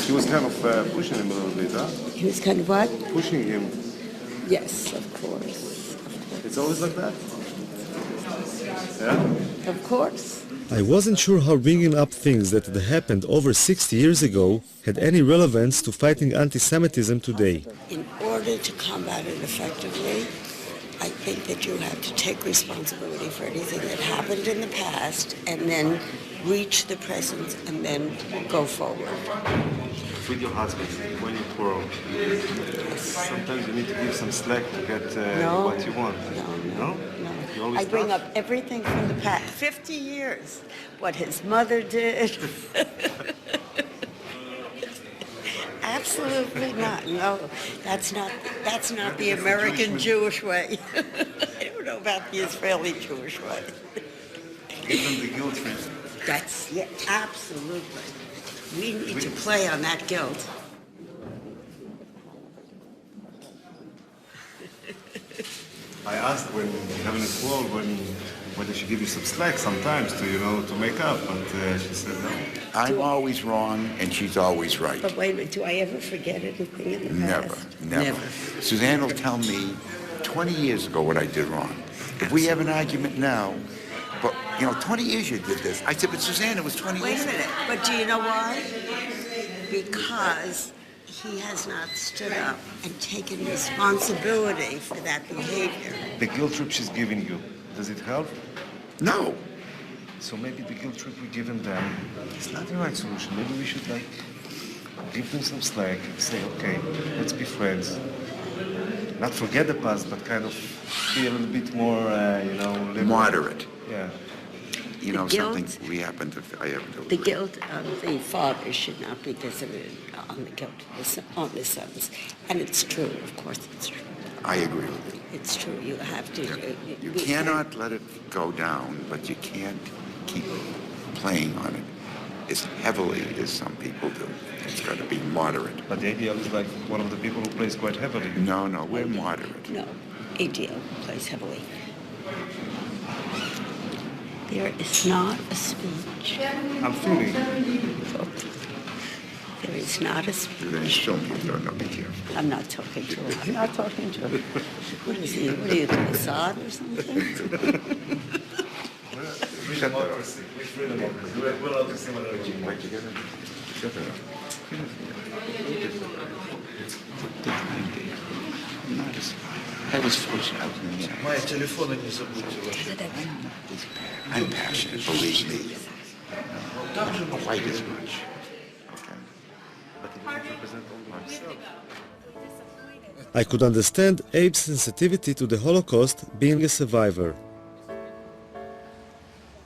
She was kind of pushing him a little bit, huh? He was kind of what? Pushing him. Yes, of course. It's always like that? Yeah? Of course. I wasn't sure how bringing up things that had happened over 60 years ago had any relevance to fighting anti-Semitism today. In order to combat it effectively, I think that you have to take responsibility for anything that happened in the past and then reach the present and then go forward. With your husband, when you quarrel, sometimes you need to give some slack to get what you want. No? You always I bring tough? up everything from the past. 50 years. What his mother did. Absolutely not. No, that's not the American Jewish way. I don't know about the Israeli Jewish way. Give them the guilt trip. That's, yeah, absolutely. We need to play on that guilt. I asked when having a quarrel, whether she give you some slack sometimes to make up, but she said no. I'm always wrong and she's always right. But wait a minute, do I ever forget anything in the past? Never. Suzanne will tell me 20 years ago what I did wrong. If we have an argument now, but 20 years you did this. I said, but Suzanne, it was 20 years ago. Wait a minute, but do you know why? Because he has not stood up and taken responsibility for that behavior. The guilt trip she's giving you, does it help? No. So maybe the guilt trip we're giving them is not the right solution. Maybe we should give them some slack and say, okay, let's be friends. Not forget the past, but kind of be a little bit more, Moderate. Yeah. you know guilt- something, I happen to The agree. guilt of the father should not be visited on the guilt on the sons. And it's true, of course it's true. I agree with you. It's true, you have to. You cannot let it go down, but you can't keep playing on it as heavily as some people do. It's got to be moderate. But the ADL is like one of the people who plays quite heavily. No, we're moderate. No, ADL plays heavily. There is not a speech. I'm feeling. There is not a speech. You're going to show me. No, be careful. I'm not talking to her. I'm not talking to her. What is he? What are you, the Mossad or something? We democracy. We free democracy. We're allowed to say whatever we want. Shut it up. I was forced out. Мои телефоны не забудьте ваши. I'm passionate, believe me. Not quite as much. I could understand Abe's sensitivity to the Holocaust being a survivor,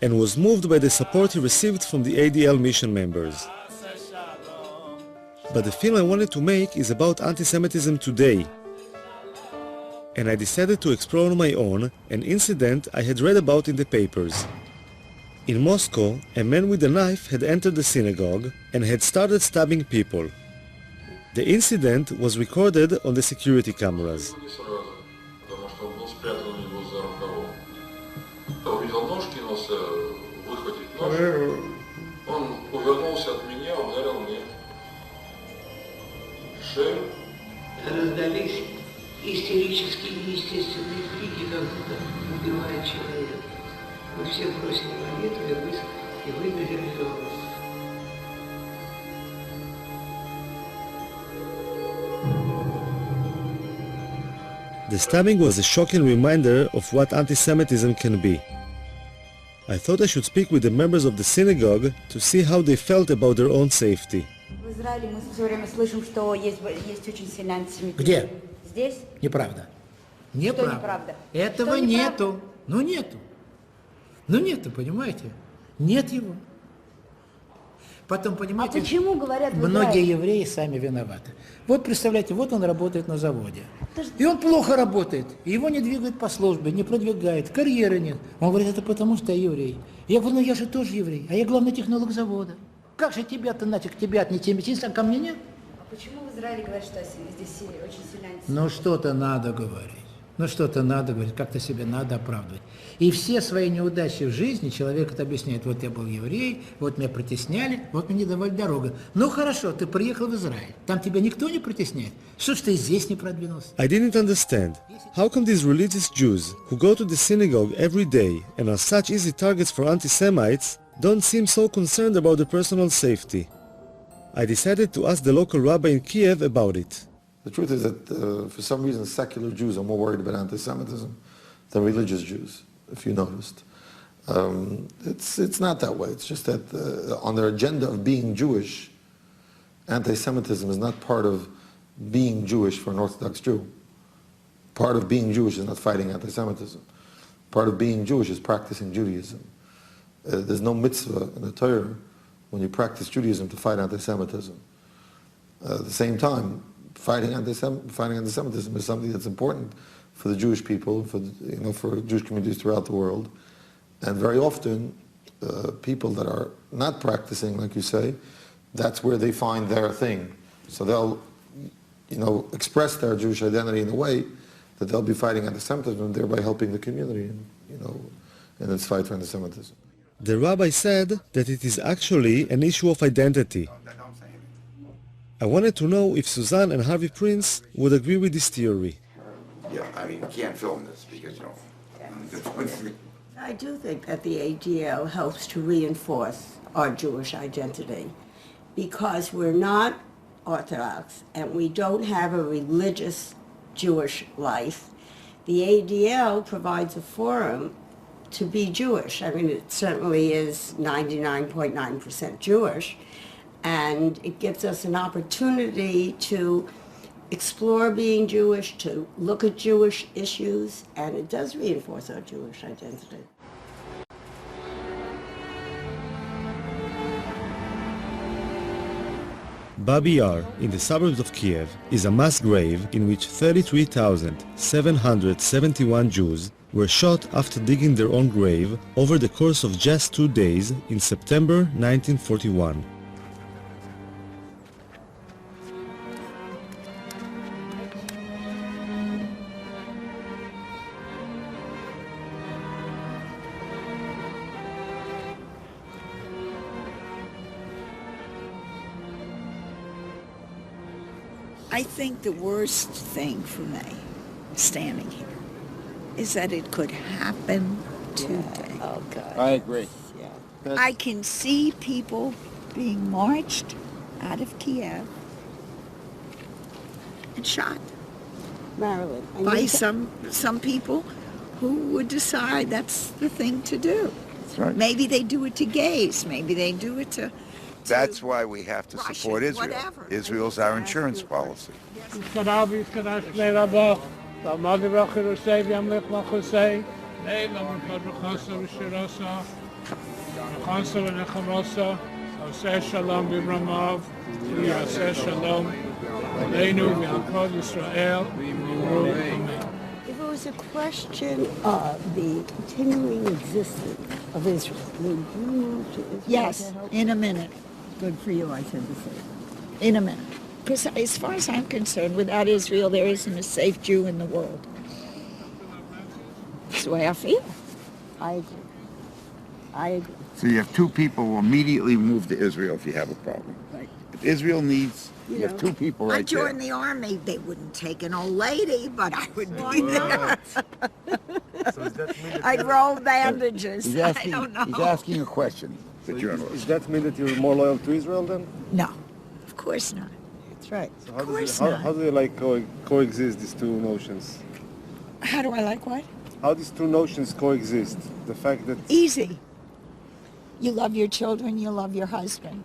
and was moved by the support he received from the ADL mission members. But the film I wanted to make is about anti-Semitism today, and I decided to explore on my own an incident I had read about in the papers. In Moscow, a man with a knife had entered the synagogue and had started stabbing people. The incident was recorded on the security cameras. Он увернулся от меня, ударил мне в шею. Раздались истерические неестественные крики, как будто убивает человека. Мы все бросили молитву и выбежали из дома. The stabbing was a shocking reminder of what anti-Semitism can be. I thought I should speak with the members of the synagogue to see how they felt about their own safety. В Израиле мы все время слышим, что есть очень сильный антисемитизм. Где? Здесь? Неправда. Что Неправда. неправда? Этого Что неправда? нету. Ну нету. Ну нету, понимаете? Нет его. Потом, понимаете, почему говорят в многие Израиле? евреи сами виноваты. Вот представляете, вот он работает на заводе. И он плохо работает. И его не двигают по службе, не продвигают, карьеры нет. Он говорит, это потому что я еврей. Я говорю, ну я же тоже еврей, а я главный технолог завода. Как же тебя-то, нафиг, тебя антисемитизм, а ко мне нет? А почему в Израиле говорят, что здесь очень сильный антисемитизм? Ну что-то надо говорить. Ну что-то надо говорить, как-то себе надо оправдывать. И все свои неудачи в жизни человек это объясняет. Вот я был еврей, вот меня притесняли, вот мне не давали дорогу. Ну хорошо, ты приехал в Израиль. Там тебя никто не притесняет. Что ж ты здесь не продвинулся? I didn't understand. How come these religious Jews, who go to the synagogue every day and are such easy targets for anti-Semites, don't seem so concerned about their personal safety? I decided to ask the local rabbi in Kiev about it. The truth is that for some reason secular Jews are more worried about anti-Semitism than religious Jews, if you noticed. It's not that way. It's just that on their agenda of being Jewish, anti-Semitism is not part of being Jewish for an Orthodox Jew. Part of being Jewish is not fighting anti-Semitism. Part of being Jewish is practicing Judaism. There's no mitzvah in the Torah when you practice Judaism to fight anti-Semitism. At the same time, fighting anti-Semitism is something that's important for the Jewish people, for Jewish communities throughout the world. And very often, people that are not practicing, like you say, that's where they find their thing. So they'll, express their Jewish identity in a way that they'll be fighting anti-Semitism, thereby helping the community, in its fight for anti-Semitism. The rabbi said that it is actually an issue of identity. I wanted to know if Suzanne and Harvey Prince would agree with this theory. Yeah, I mean, you can't film this because, I do think that the ADL helps to reinforce our Jewish identity because we're not Orthodox and we don't have a religious Jewish life. The ADL provides a forum to be Jewish. I mean, it certainly is 99.9% Jewish, and it gives us an opportunity to explore being Jewish, to look at Jewish issues, and it does reinforce our Jewish identity. Babi Yar, in the suburbs of Kiev, is a mass grave in which 33,771 Jews were shot after digging their own grave over the course of just 2 days in September 1941. I think the worst thing for me, standing here, is that it could happen today. Oh, God. I agree. I can see people being marched out of Kiev and shot. Marilyn, by some people who would decide that's the thing to do. That's right. Maybe they do it to gays. Maybe they do it to That's why we have to support Israel. whatever. Israel's our insurance policy. If it was a question of the continuing existence of Israel, would you move to Israel? Yes, in a minute. Good for you, I tend to say. In a minute. Because as far as I'm concerned, without Israel, there isn't a safe Jew in the world. That's the way I feel. I agree. I agree. So you have two people who immediately move to Israel if you have a problem. Right. If Israel needs, you have two people I right there. joined the army. They wouldn't take an old lady, but I would be there. So does that mean that I'd roll bandages. He's I asking, don't know. he's asking a question, the Does journalist. that mean that you're more loyal to Israel then? No, of course not. That's right. So how do you like coexist these two notions? How do I like what? How these two notions coexist? The fact that Easy. You love your children, you love your husband.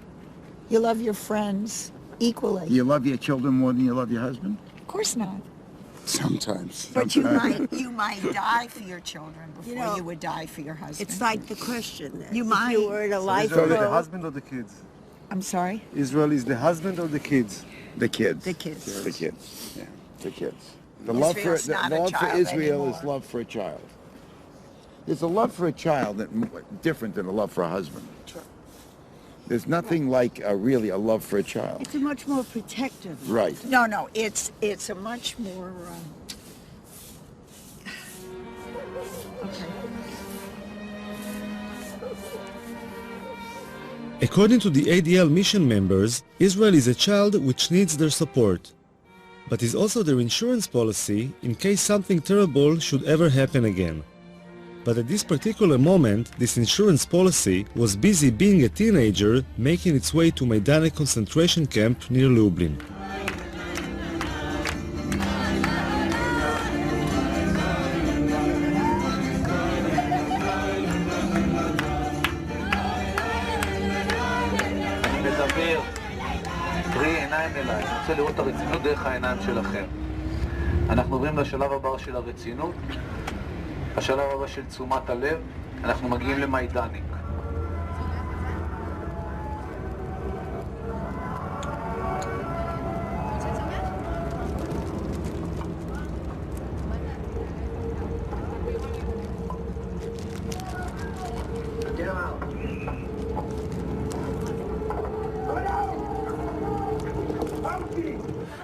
You love your friends equally. You love your children more than you love your husband? Of course not. Sometimes. But you might die for your children before you would die for your husband. It's like the question then. You If might. you were in a life Israel is the road, husband or the kids? I'm sorry? Israel is the husband or the kids? The kids. The kids. The kids. Yeah, the kids. The Israel's love not for a love for child Israel anymore. is love for a child. There's a love for a child that different than a love for a husband. There's nothing like really a love for a child. it's a much more protective. Right. No, it's a much more... According to the ADL mission members, Israel is a child which needs their support, but is also their insurance policy in case something terrible should ever happen again. But at this particular moment, this insurance policy was busy being a teenager making its way to Maidane concentration camp near Lublin. מדבר, קרי עיניים אליי, אני רוצה לראות את הרצינות דרך העיניים שלכם. אנחנו עוברים לשלב הבא של הרצינות, השלב הבא של תשומת הלב, אנחנו מגיעים למיידניק.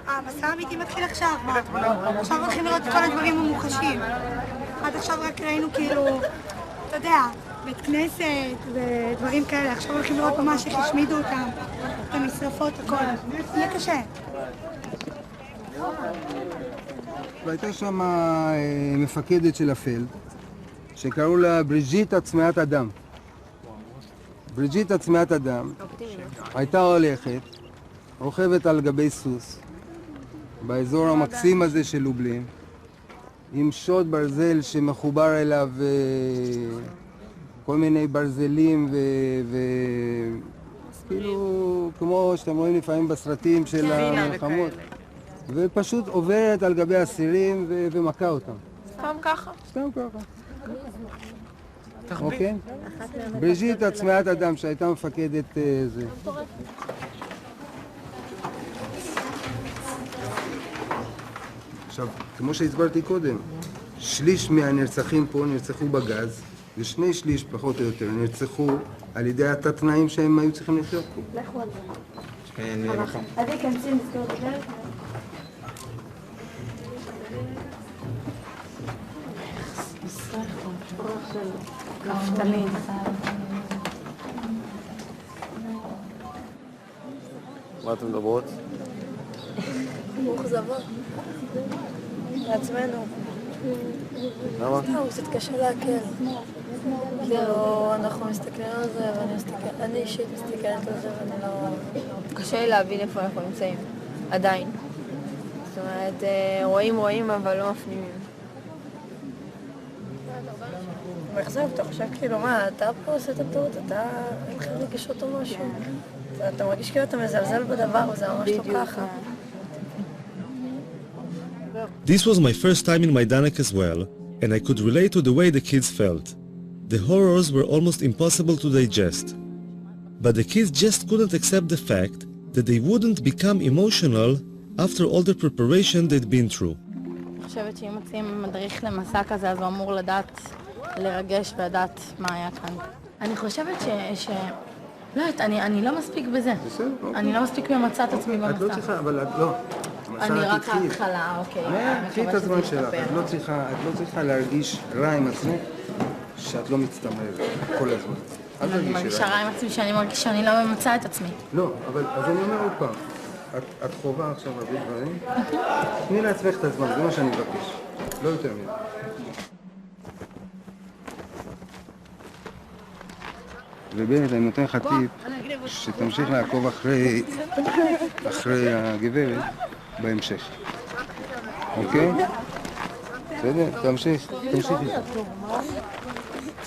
המסע האמיתי מתחיל עכשיו, עכשיו הולכים לראות את כל הדברים המוחשים. עד עכשיו רק ראינו כאילו, אתה יודע, בית כנסת ודברים כאלה, עכשיו הולכים לראות ממש איך השמידו אותם, את המשרפות, הכל. יהיה קשה. והייתה שם מפקדת של הפלד, שקראו לה בריג'יט הצמאת אדם. בריג'יט הצמאת אדם הייתה הולכת, רוכבת על גבי סוס, באזור המקסים הזה של לובלין, עם שוט ברזל שמחובר אליו כל מיני ברזלים כאילו כמו שאתם רואים לפעמים בסרטים של המלחמות, ופשוט עוברת על גבי אסירים ומכה אותם. סתם ככה? סתם ככה. אוקיי? בריג'יט הצמאת אדם שהייתה מפקדת זה. עכשיו, כמו שהסברתי קודם, שליש מהנרצחים פה נרצחו בגז, ושני שליש פחות או יותר נרצחו על ידי התת-תנאים שהם היו צריכים לחיות פה. לכו על זה. כן, נהיה לך. אז יכנסי לסגור את הדלת. כפתלים. מה אתם מדברות? מאוכזבות. לעצמנו. למה? סתם, קצת קשה להקל. כאילו, אנחנו מסתכלים על זה, אני אישית מסתכלת על זה ואני לא... קשה לי להבין איפה אנחנו נמצאים, עדיין. זאת אומרת, רואים, אבל לא מפנימים. מאכזב, אתה חושב כאילו, מה, אתה פה עושה את הטעות, אתה אין לך רגשות או משהו. אתה מרגיש כאילו אתה מזלזל בדבר, וזה ממש לא ככה. This was my first time in Majdanek as well, and I could relate to the way the kids felt. The horrors were almost impossible to digest. But the kids just couldn't accept the fact that they wouldn't become emotional after all the preparation they'd been through. אני חושבת שאם מוצאים מדריך למסע כזה, אז הוא אמור לדעת, לרגש ולדעת מה היה כאן. אני חושבת לא, אני לא מספיק בזה. אני לא מספיק ממצא את עצמי במסע. את לא צריכה, אבל את לא. אני רק ההתחלה, אוקיי. קחי את הזמן שלך, את לא צריכה להרגיש רע עם עצמך שאת לא מצטמרת כל הזמן. אני מרגישה רע עם עצמי שאני מרגיש שאני לא ממצא את עצמי. לא, אבל אז אני אומר עוד פעם, את חובה עכשיו הרבה דברים, תני לעצמך את הזמן, זה מה שאני מבקש, לא יותר מזה. ובאמת, אני נותן לך טיפ שתמשיך לעקוב אחרי הגברת בהמשך. אוקיי? בסדר? תמשיך איתה.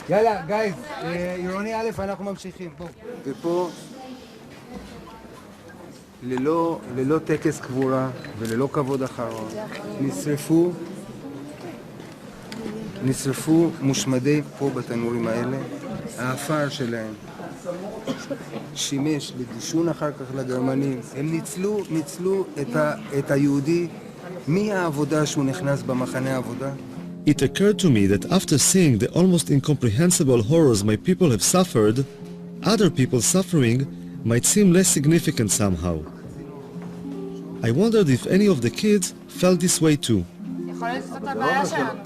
יאללה, גייז, עירוני א', אנחנו ממשיכים. בואו. ופה, ללא טקס קבורה וללא כבוד אחרון, נשרפו מושמדי פה בתנורים האלה, האפר שלהם שימש לדישון אחר כך לגרמנים. הם ניצלו את היהודי מהעבודה שהוא נכנס במחנה העבודה. It occurred to me that after seeing the almost incomprehensible horrors my people have suffered, other people's suffering might seem less significant somehow. I wondered if any of the kids felt this way too. יכול להיות זאת הבעיה שלנו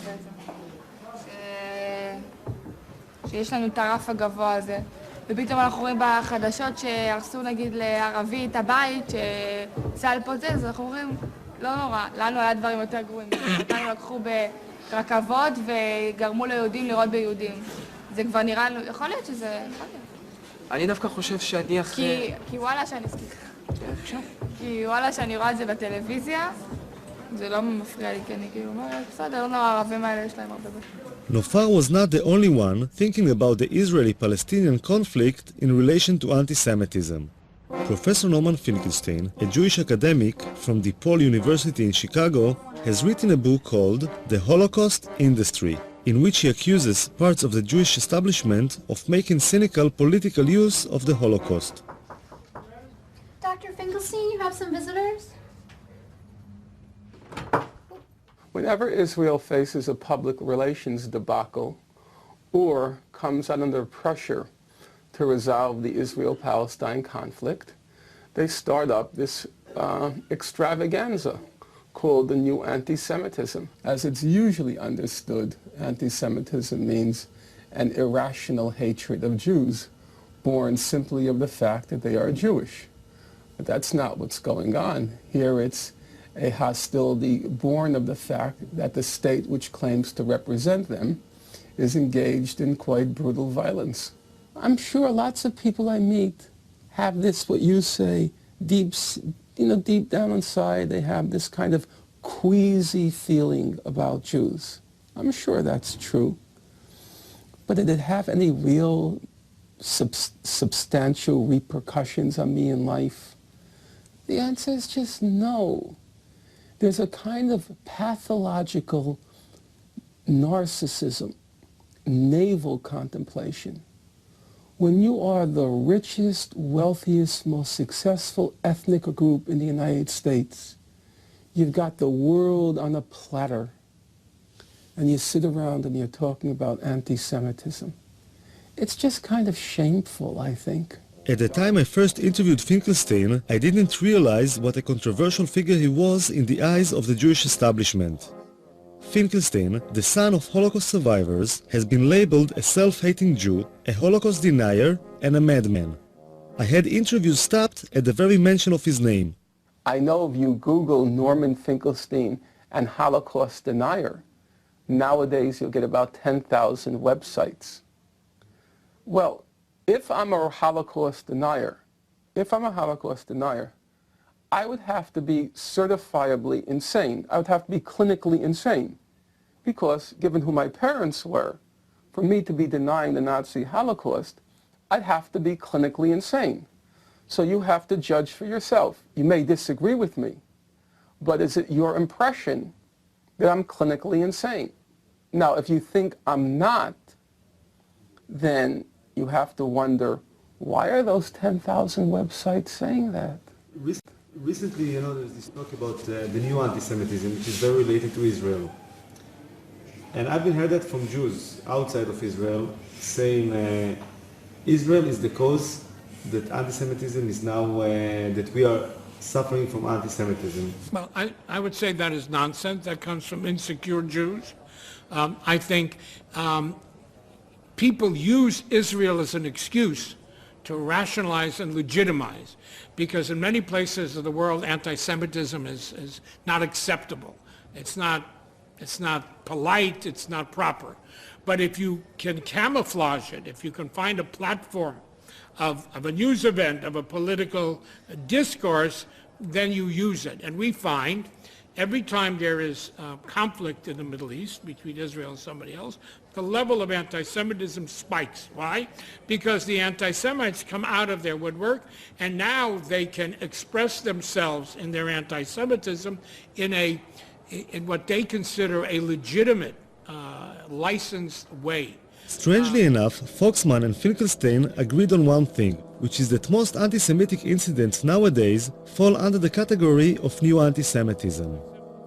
שיש לנו את הרף הגבוה הזה, ופתאום אנחנו רואים בחדשות שהרסו נגיד לערבי את הבית, שצה"ל פוצץ, אנחנו אומרים, לא נורא, לנו היה דברים יותר גרועים. אותנו לקחו ברכבות וגרמו ליהודים לראות ביהודים. זה כבר נראה לנו, יכול להיות שזה, יכול להיות. אני דווקא חושב שאני אחרי... כי וואלה שאני כי וואלה שאני רואה את זה בטלוויזיה, זה לא מפריע לי, כי אני כאילו אומרת, בסדר, לא נורא, הערבים האלה יש להם הרבה בית. Nofar was not the only one thinking about the Israeli-Palestinian conflict in relation to anti-Semitism. Professor Norman Finkelstein, a Jewish academic from DePaul University in Chicago, has written a book called The Holocaust Industry, in which he accuses parts of the Jewish establishment of making cynical political use of the Holocaust. Dr. Finkelstein, you have some visitors? Whenever Israel faces a public relations debacle or comes under pressure to resolve the Israel-Palestine conflict, they start up this extravaganza called the new anti-Semitism. As it's usually understood, anti-Semitism means an irrational hatred of Jews, born simply of the fact that they are Jewish. But that's not what's going on. Here it's a hostility born of the fact that the state which claims to represent them is engaged in quite brutal violence. I'm sure lots of people I meet have this, what you say, deep down inside, they have this kind of queasy feeling about Jews. I'm sure that's true. But did it have any real substantial repercussions on me in life? The answer is just no. There's a kind of pathological narcissism, navel contemplation. When you are the richest, wealthiest, most successful ethnic group in the United States, you've got the world on a platter, and you sit around and you're talking about anti-Semitism. It's just kind of shameful, I think. At the time I first interviewed Finkelstein, I didn't realize what a controversial figure he was in the eyes of the Jewish establishment. Finkelstein, the son of Holocaust survivors, has been labeled a self-hating Jew, a Holocaust denier, and a madman. I had interviews stopped at the very mention of his name. I know if you Google Norman Finkelstein and Holocaust denier, nowadays you'll get about 10,000 websites. Well, if I'm a Holocaust denier, I would have to be certifiably insane. I would have to be clinically insane. Because, given who my parents were, for me to be denying the Nazi Holocaust, I'd have to be clinically insane. So you have to judge for yourself. You may disagree with me, but is it your impression that I'm clinically insane? Now, if you think I'm not, then you have to wonder, why are those 10,000 websites saying that? Recently, there's this talk about the new anti-Semitism, which is very related to Israel. And I've been heard that from Jews outside of Israel, saying Israel is the cause that anti-Semitism is now, that we are suffering from anti-Semitism. Well, I would say that is nonsense. That comes from insecure Jews. I think people use Israel as an excuse to rationalize and legitimize, because in many places of the world, anti-Semitism is not acceptable. It's not polite, it's not proper. But if you can camouflage it, if you can find a platform of a news event, of a political discourse, then you use it. And we find every time there is conflict in the Middle East between Israel and somebody else, the level of anti-Semitism spikes. Why? Because the anti-Semites come out of their woodwork, and now they can express themselves in their anti-Semitism in what they consider a legitimate, licensed way. Strangely enough, Foxman and Finkelstein agreed on one thing, which is that most anti-Semitic incidents nowadays fall under the category of new anti-Semitism.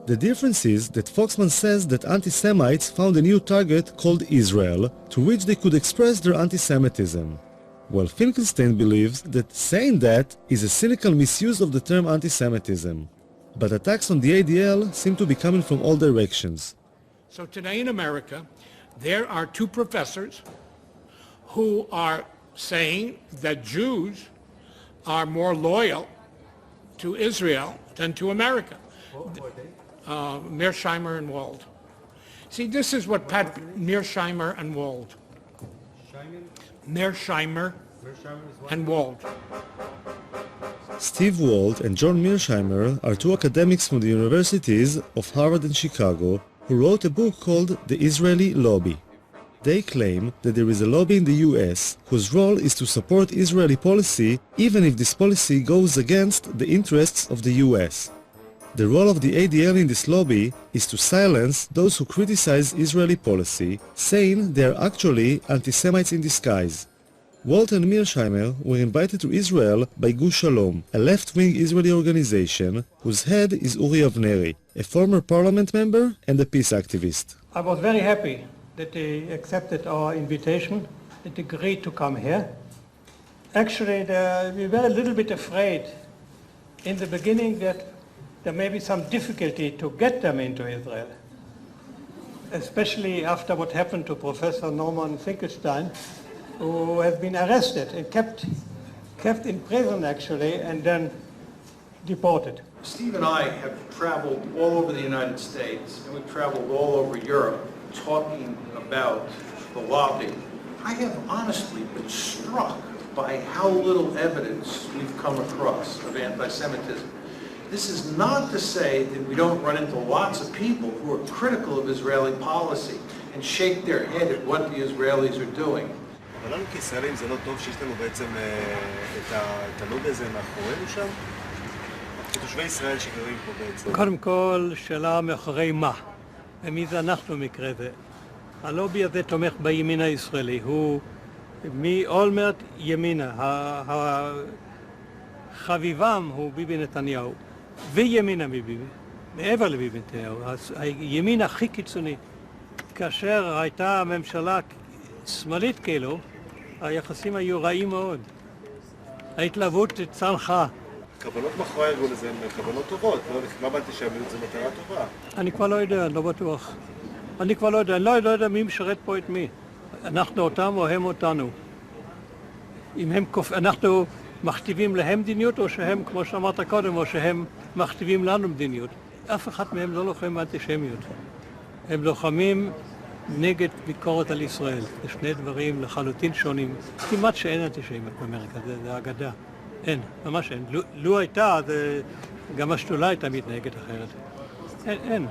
The difference is that Foxman says that anti-Semites found a new target called Israel, to which they could express their anti-Semitism, while Finkelstein believes that saying that is a cynical misuse of the term anti-Semitism. But attacks on the ADL seem to be coming from all directions. So today in America, there are two professors who are saying that Jews are more loyal to Israel than to America. Mearsheimer and Wald. See, this is what Mearsheimer and Wald. Mearsheimer and Wald. Steve Wald and John Mearsheimer are two academics from the universities of Harvard and Chicago who wrote a book called The Israeli Lobby. They claim that there is a lobby in the US whose role is to support Israeli policy even if this policy goes against the interests of the US. The role of the ADL in this lobby is to silence those who criticize Israeli policy, saying they are actually anti-Semites in disguise. Walt and Mearsheimer were invited to Israel by Gush Shalom, a left-wing Israeli organization whose head is Uri Avneri, a former parliament member and a peace activist. I was very happy that they accepted our invitation, that they agreed to come here. Actually, we were a little bit afraid in the beginning that there may be some difficulty to get them into Israel, especially after what happened to Professor Norman Finkelstein, who has been arrested and kept in prison actually, and then deported. Steve and I have traveled all over the United States, and we've traveled all over Europe talking about the lobby. I have honestly been struck by how little evidence we've come across of anti-Semitism. This is not to say that we don't run into lots of people who are critical of Israeli policy and shake their head at what the Israelis are doing. אבל לנו כישראלים זה לא טוב שיש לנו בעצם את הלובי הזה מאחורינו שם? כתושבי ישראל שגרים פה בעצם. קודם כל, שאלה מאחורי מה? ומי זה אנחנו במקרה זה? הלובי הזה תומך בימין הישראלי, הוא מאולמרט ימינה, חביבם הוא ביבי נתניהו, וימינה מביבי. מעבר לביבי נתניהו, הימין הכי קיצוני. כאשר הייתה ממשלה שמאלית כאילו, היחסים היו רעים מאוד. ההתלהבות צנחה. כוונות מאחורי הארגון הזה הן כוונות טובות, מה באנטישמיות זה מטרה טובה? אני כבר לא יודע, אני לא בטוח. אני כבר לא יודע, אני לא יודע מי משרת פה את מי. אנחנו אותם או הם אותנו. אם אנחנו מכתיבים להם מדיניות, או שהם, כמו שאמרת קודם, או שהם מכתיבים לנו מדיניות. אף אחד מהם לא לוחם באנטישמיות. הם לוחמים נגד ביקורת על ישראל. זה שני דברים לחלוטין שונים. כמעט שאין אנטישמיות באמריקה, זה אגדה. אין, ממש אין. לו הייתה, גם השדולה הייתה מתנהגת אחרת. אין.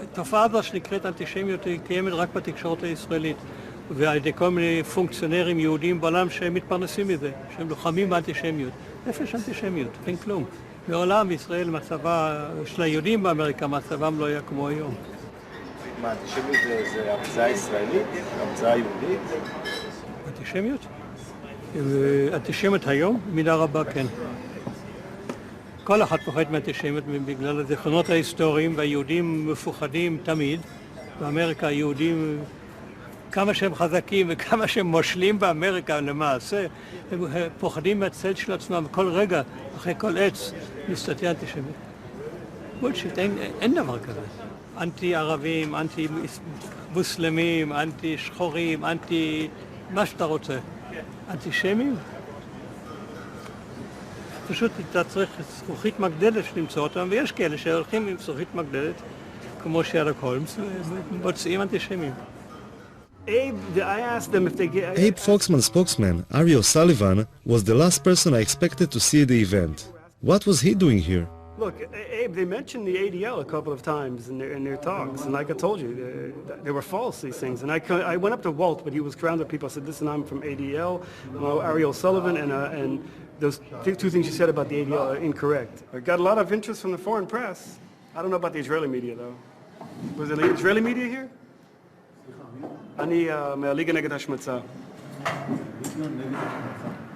התופעה הזו שנקראת אנטישמיות היא קיימת רק בתקשורת הישראלית. ועל ידי כל מיני פונקציונרים יהודים בעולם שהם מתפרנסים מזה, שהם לוחמים באנטישמיות. איפה יש אנטישמיות? אין כלום. מעולם ישראל מצבה של היהודים באמריקה, מצבם לא היה כמו היום. מה, אנטישמיות זה המצאה ישראלית? המצאה יהודית? אנטישמיות? אנטישמיות היום? מידה רבה כן. כל אחד פוחד מאנטישמיות בגלל הזיכרונות ההיסטוריים, והיהודים מפוחדים תמיד. באמריקה היהודים, כמה שהם חזקים וכמה שהם מושלים באמריקה למעשה, הם פוחדים מהצל של עצמם. כל רגע, אחרי כל עץ, מסתתר אנטישמיות. בולשיט, אין דבר כזה. אנטי ערבים, אנטי מוסלמים, אנטי שחורים, אנטי מה שאתה רוצה. אנטישמים? פשוט אתה צריך זכוכית מגדלת למצוא אותם, ויש כאלה שהולכים עם זכוכית מגדלת, כמו שרלוק הולמס, ומוצאים אנטישמים. Abe Foxman's spokesman, Ari O'Sullivan, was the last person I expected to see at the event. What was he doing here? Look, Abe, they mentioned the ADL a couple of times in their talks, and like I told you, they were false, these things. And I went up to Walt, but he was surrounded with people. I said, listen, I'm from ADL, Ari O'Sullivan, and those two things you said about the ADL are incorrect. I got a lot of interest from the foreign press. I don't know about the Israeli media, though. Was there Israeli media here? אני מהליגה נגד השמצה.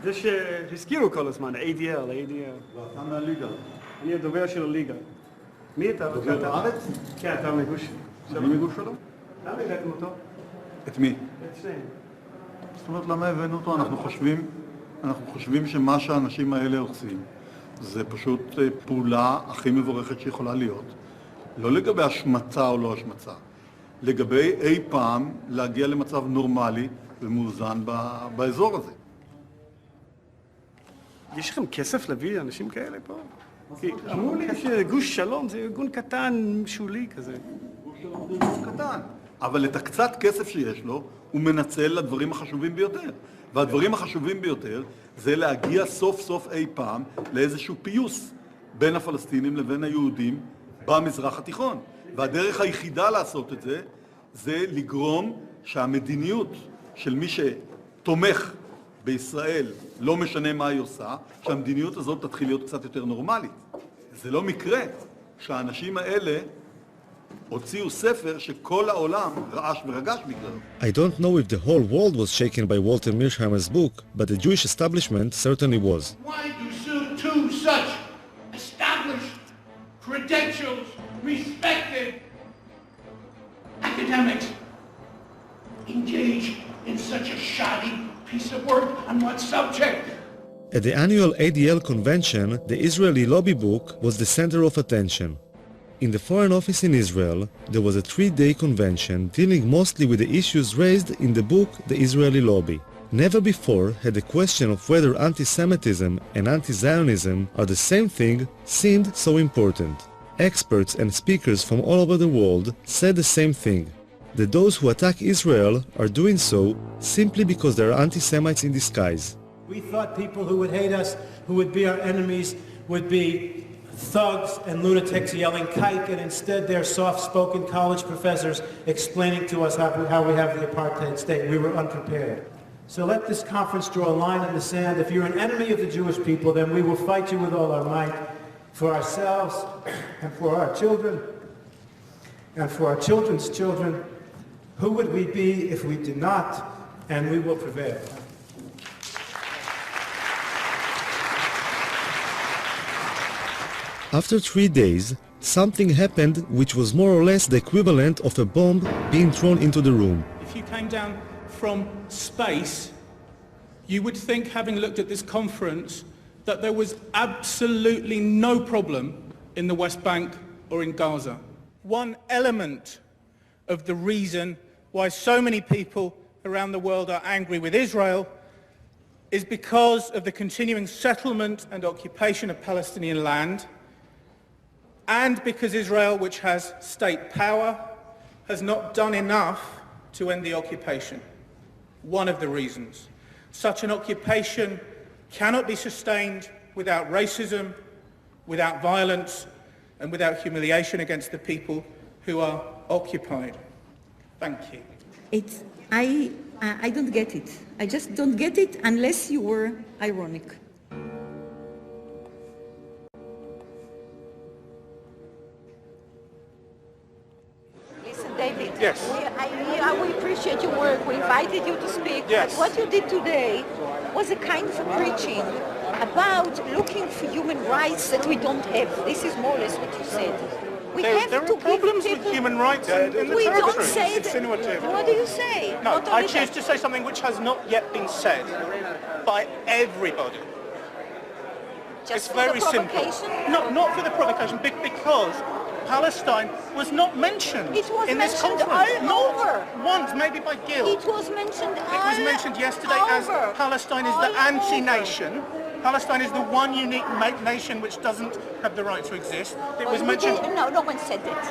זה שהזכירו כל הזמן, ADL. אתה מהליגה. אני הדובר של הליגה. מי אתה? דובר בארץ? כן, אתה מגוש. אני מגוש שלו? למה הבאתם אותו? את מי? את שניהם. זאת אומרת, למה הבאנו אותו? אנחנו חושבים שמה שהאנשים האלה עושים זה פשוט פעולה הכי מבורכת שיכולה להיות. לא לגבי השמצה או לא השמצה. לגבי אי פעם להגיע למצב נורמלי ומאוזן באזור הזה. יש לכם כסף להביא אנשים כאלה פה? כי אמרו לי שגוש שלום זה ארגון קטן, שולי כזה. גוש שלום זה ארגון קטן. אבל את הקצת כסף שיש לו, הוא מנצל לדברים החשובים ביותר. והדברים החשובים ביותר זה להגיע סוף סוף אי פעם לאיזשהו פיוס בין הפלסטינים לבין היהודים במזרח התיכון. והדרך היחידה לעשות את זה, זה לגרום שהמדיניות של מי שתומך בישראל, לא משנה מה היא עושה, שהמדיניות הזאת תתחיל להיות קצת יותר נורמלית. זה לא מקרה שהאנשים האלה הוציאו ספר שכל העולם רעש ורגש בגללו. I don't know if the whole world was shaken by Walter Mearsheimer's book, but the Jewish establishment certainly was. Why do two such established, credentials, respected academics engage in such a shoddy piece of work on what subject? At the annual ADL convention, the Israeli lobby book was the center of attention. In the Foreign Office in Israel, there was a 3-day convention dealing mostly with the issues raised in the book The Israeli Lobby. Never before had the question of whether anti-Semitism and anti-Zionism are the same thing seemed so important. Experts and speakers from all over the world said the same thing, that those who attack Israel are doing so simply because they are anti-Semites in disguise. We thought people who would hate us, who would be our enemies, would be thugs and lunatics yelling kike, and instead they're soft-spoken college professors explaining to us how we have the apartheid state. We were unprepared. So let this conference draw a line in the sand. If you're an enemy of the Jewish people, then we will fight you with all our might for ourselves and for our children and for our children's children. Who would we be if we did not? And we will prevail. After 3 days, something happened which was more or less the equivalent of a bomb being thrown into the room. If you came down from space, you would think, having looked at this conference, that there was absolutely no problem in the West Bank or in Gaza. One element of the reason why so many people around the world are angry with Israel is because of the continuing settlement and occupation of Palestinian land, and because Israel, which has state power, has not done enough to end the occupation. One of the reasons. Such an occupation cannot be sustained without racism, without violence, and without humiliation against the people who are occupied. Thank you. I don't get it. I just don't get it unless you were ironic. Listen, David. Yes. We appreciate your work. We invited you to speak. Yes. But what you did today was a kind of preaching about looking for human rights that we don't have. This is more or less what you said. There are problems with human rights in the we territory. don't say It's insinuative. What do you say? No, Not I only choose that. to say something which has not yet been said by everybody. Just it's for very the simple. provocation? Not for the provocation, because Palestine was not mentioned It was in this mentioned conference. all Not over. once, maybe by Gil. It was mentioned It was mentioned yesterday as over. Palestine is the All anti-nation. Palestine is the one unique nation which doesn't have the right to exist. It was mentioned... No, no one said that.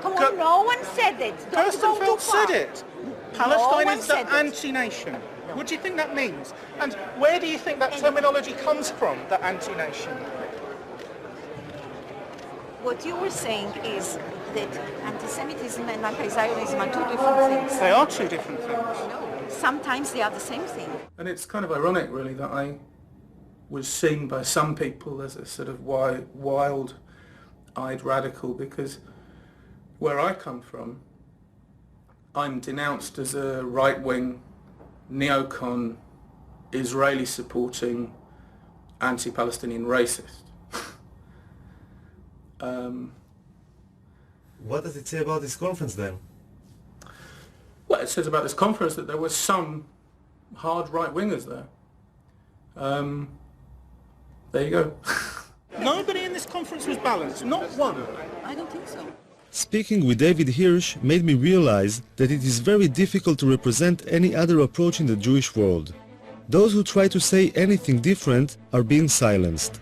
Come on, no one said it. Don't go too Gerstenfeld far. said it. Palestine one is the said it. anti-nation. What do you think that means? And where do you think that terminology comes from, the anti-nation? What you were saying is that anti-Semitism and anti-Zionism are two different things. They are two different things. No, sometimes they are the same thing. And it's kind of ironic, really, that I was seen by some people as a sort of wild-eyed radical, because where I come from, I'm denounced as a right-wing, neocon, Israeli-supporting, anti-Palestinian racist. What does it say about this conference then? Well, it says about this conference that there were some hard right-wingers there. There you go. Nobody in this conference was balanced, not one. I don't think so. Speaking with David Hirsch made me realize that it is very difficult to represent any other approach in the Jewish world. Those who try to say anything different are being silenced.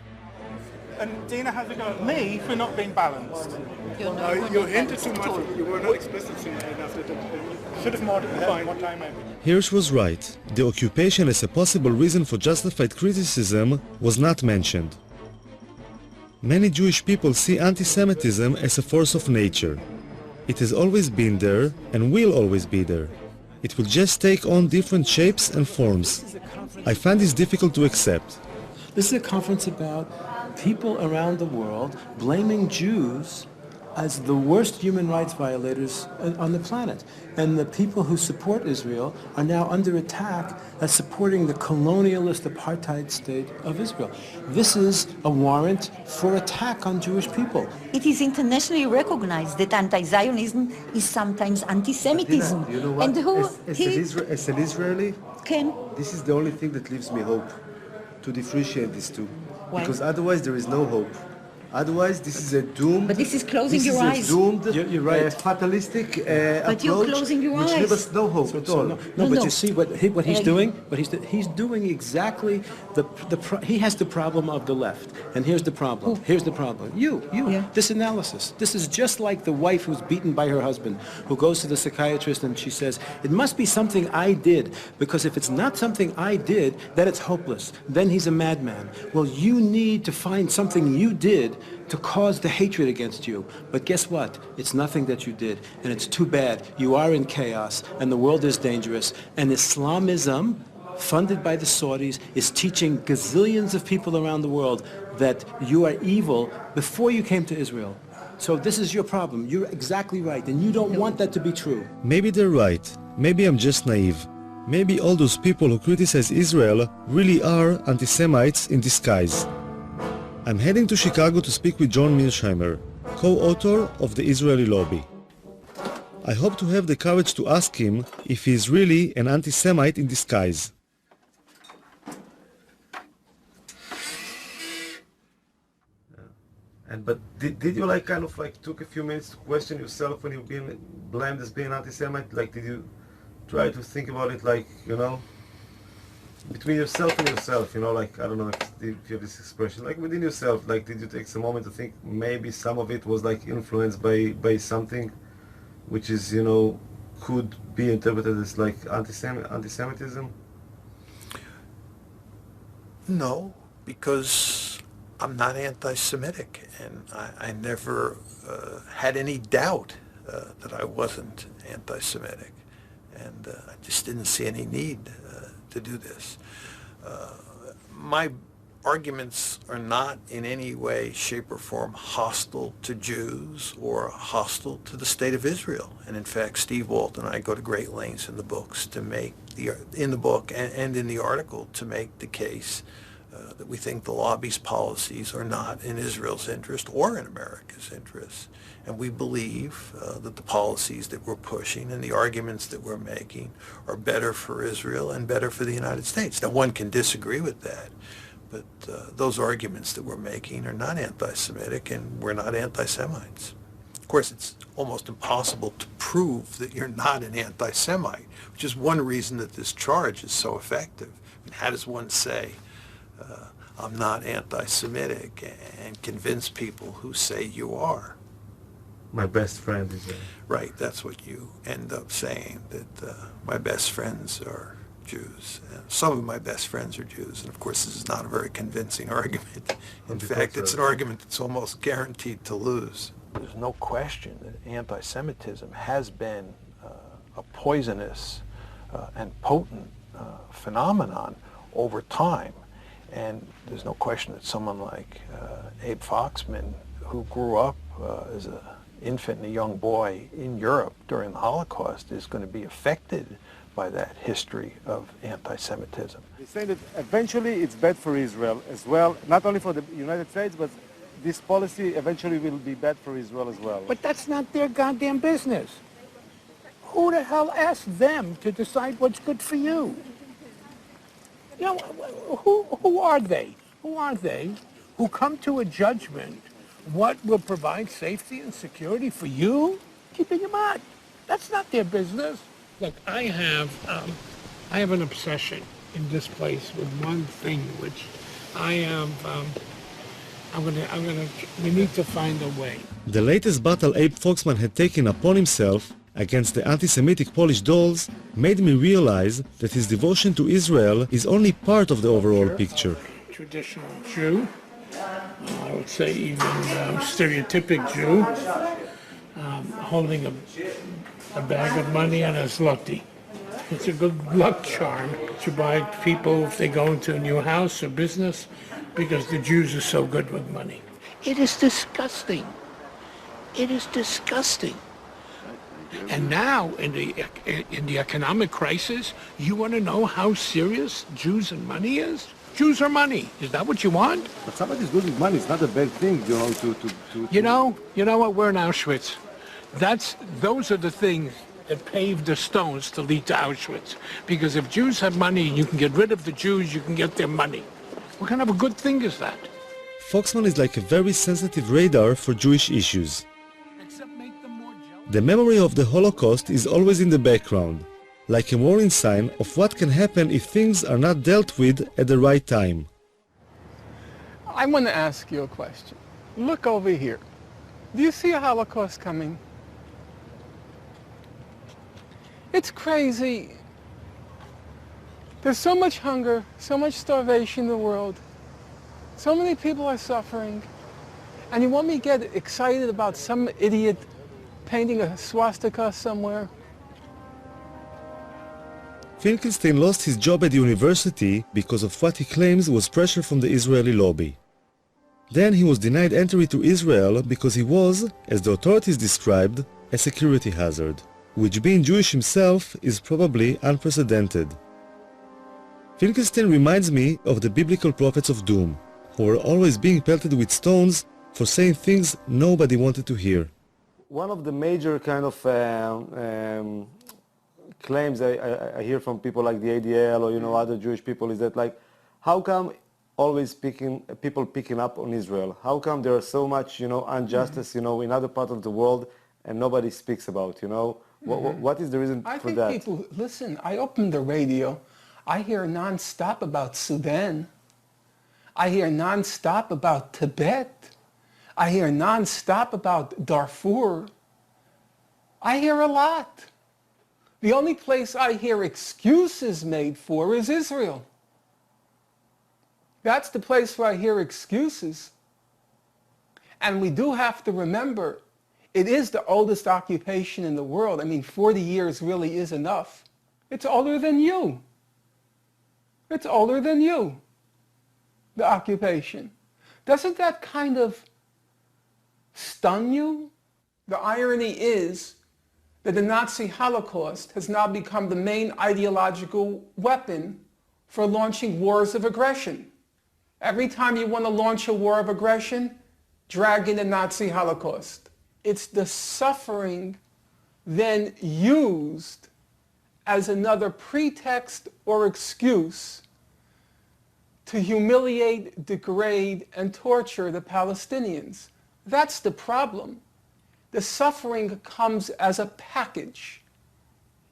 And Dina has a go at me for not being balanced. You hinted too much. You were not explicit enough. Should have more defined what time maybe. Hirsch was right. The occupation as a possible reason for justified criticism was not mentioned. Many Jewish people see anti-Semitism as a force of nature. It has always been there and will always be there. It will just take on different shapes and forms. I find this difficult to accept. This is a conference about people around the world blaming Jews as the worst human rights violators on the planet. And the people who support Israel are now under attack as supporting the colonialist apartheid state of Israel. This is a warrant for attack on Jewish people. It is internationally recognized that anti-Zionism is sometimes anti-Semitism. Dina, you know what? And who As an Israeli, can... this is the only thing that leaves me hope, to differentiate these two. Why? Because otherwise there is no hope. Otherwise, this is a doomed... But this is closing your This eyes. is a doomed, You're right. fatalistic But approach, you're closing your which eyes. leaves us no hope at all. But you see what he's doing? He's doing exactly he has the problem of the left. And here's the problem. Here's the problem. This analysis. This is just like the wife who's beaten by her husband, who goes to the psychiatrist and she says, it must be something I did, because if it's not something I did, then it's hopeless. Then he's a madman. Well, you need to find something you did to cause the hatred against you. But guess what? It's nothing that you did, and it's too bad. You are in chaos, and the world is dangerous, and Islamism, funded by the Saudis, is teaching gazillions of people around the world that you are evil before you came to Israel. So this is your problem. You're exactly right, and you don't want that to be true. Maybe they're right. Maybe I'm just naive. Maybe all those people who criticize Israel really are anti-Semites in disguise. I'm heading to Chicago to speak with John Mearsheimer, co-author of the Israeli Lobby. I hope to have the courage to ask him if he is really an anti-Semite in disguise. But did you kind of took a few minutes to question yourself when you've been blamed as being anti-Semite? Did you try to think about it between yourself and yourself, I don't know if you have this expression, within yourself, did you take some moment to think maybe some of it was influenced by something which is, could be interpreted as anti-Semitism? No, because I'm not anti-Semitic, and I never had any doubt that I wasn't anti-Semitic, and I just didn't see any need to do this. My arguments are not in any way, shape, or form hostile to Jews or hostile to the state of Israel. And in fact, Steve Walt and I go to great lengths in the books to make in the book and in the article to make the case that we think the lobby's policies are not in Israel's interest or in America's interest. And we believe that the policies that we're pushing and the arguments that we're making are better for Israel and better for the United States. Now, one can disagree with that, but those arguments that we're making are not anti-Semitic, and we're not anti-Semites. Of course, it's almost impossible to prove that you're not an anti-Semite, which is one reason that this charge is so effective. I mean, how does one say, I'm not anti-Semitic, and convince people who say you are? My best friend is Right, that's what you end up saying, that my best friends are Jews. Some of my best friends are Jews, and of course this is not a very convincing argument. In fact, it's an argument that's almost guaranteed to lose. There's no question that anti-Semitism has been a poisonous and potent phenomenon over time. And there's no question that someone like Abe Foxman, who grew up as an infant and a young boy in Europe during the Holocaust, is going to be affected by that history of anti-Semitism. They say that eventually it's bad for Israel as well, not only for the United States, but this policy eventually will be bad for Israel as well. But that's not their goddamn business. Who the hell asked them to decide what's good for you? You know, who are they? Who are they who come to a judgment what will provide safety and security for you? Keeping in mind, that's not their business. Look, I have an obsession in this place with one thing, which we need to find a way. The latest battle Abe Foxman had taken upon himself against the anti-Semitic Polish dolls made me realize that his devotion to Israel is only part of the overall picture. Traditional Jew, I would say even stereotypic Jew, holding a bag of money and a zloty. It's a good luck charm to buy people if they go into a new house or business because the Jews are so good with money. It is disgusting. It is disgusting. And now, in the economic crisis, you want to know how serious Jews and money is? Jews are money. Is that what you want? But somebody's good with money. It's not a bad thing, You know what? We're in Auschwitz. Those are the things that paved the stones to lead to Auschwitz. Because if Jews have money, you can get rid of the Jews, you can get their money. What kind of a good thing is that? Foxman is like a very sensitive radar for Jewish issues. The memory of the Holocaust is always in the background, like a warning sign of what can happen if things are not dealt with at the right time. I want to ask you a question. Look over here. Do you see a Holocaust coming? It's crazy. There's so much hunger, so much starvation in the world. So many people are suffering. And you want me to get excited about some idiot painting a swastika somewhere? Finkelstein lost his job at the university because of what he claims was pressure from the Israeli lobby. Then he was denied entry to Israel because he was, as the authorities described, a security hazard, which being Jewish himself is probably unprecedented. Finkelstein reminds me of the biblical prophets of doom, who were always being pelted with stones for saying things nobody wanted to hear. One of the major kind of claims I hear from people like the ADL or other Jewish people is that like, how come always people picking up on Israel? How come there are so much injustice in other parts of the world and nobody speaks about? What is the reason for that? I think people listen. I open the radio, I hear nonstop about Sudan. I hear nonstop about Tibet. I hear nonstop about Darfur. I hear a lot. The only place I hear excuses made for is Israel. That's the place where I hear excuses. And we do have to remember, it is the oldest occupation in the world. I mean, 40 years really is enough. It's older than you. It's older than you, the occupation. Doesn't that kind of stun you? The irony is that the Nazi Holocaust has now become the main ideological weapon for launching wars of aggression. Every time you want to launch a war of aggression, drag in the Nazi Holocaust. It's the suffering then used as another pretext or excuse to humiliate, degrade, and torture the Palestinians. That's the problem. The suffering comes as a package.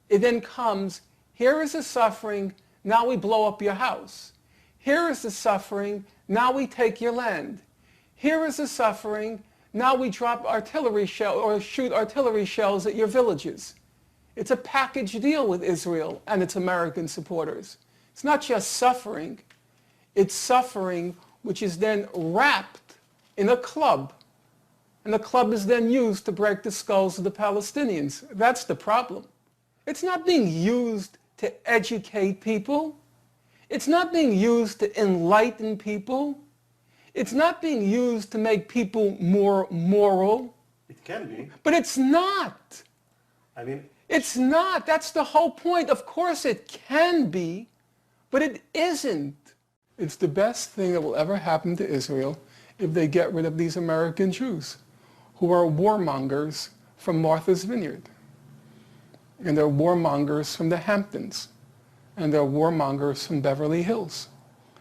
It then comes, here is the suffering, now we blow up your house. Here is the suffering, now we take your land. Here is the suffering, now we drop artillery shell or shoot artillery shells at your villages. It's a package deal with Israel and its American supporters. It's not just suffering, it's suffering which is then wrapped in a club. And the club is then used to break the skulls of the Palestinians. That's the problem. It's not being used to educate people. It's not being used to enlighten people. It's not being used to make people more moral. It can be. But it's not. I mean, it's not. That's the whole point. Of course it can be, but it isn't. It's the best thing that will ever happen to Israel if they get rid of these American Jews who are warmongers from Martha's Vineyard. And they're warmongers from the Hamptons. And they're warmongers from Beverly Hills.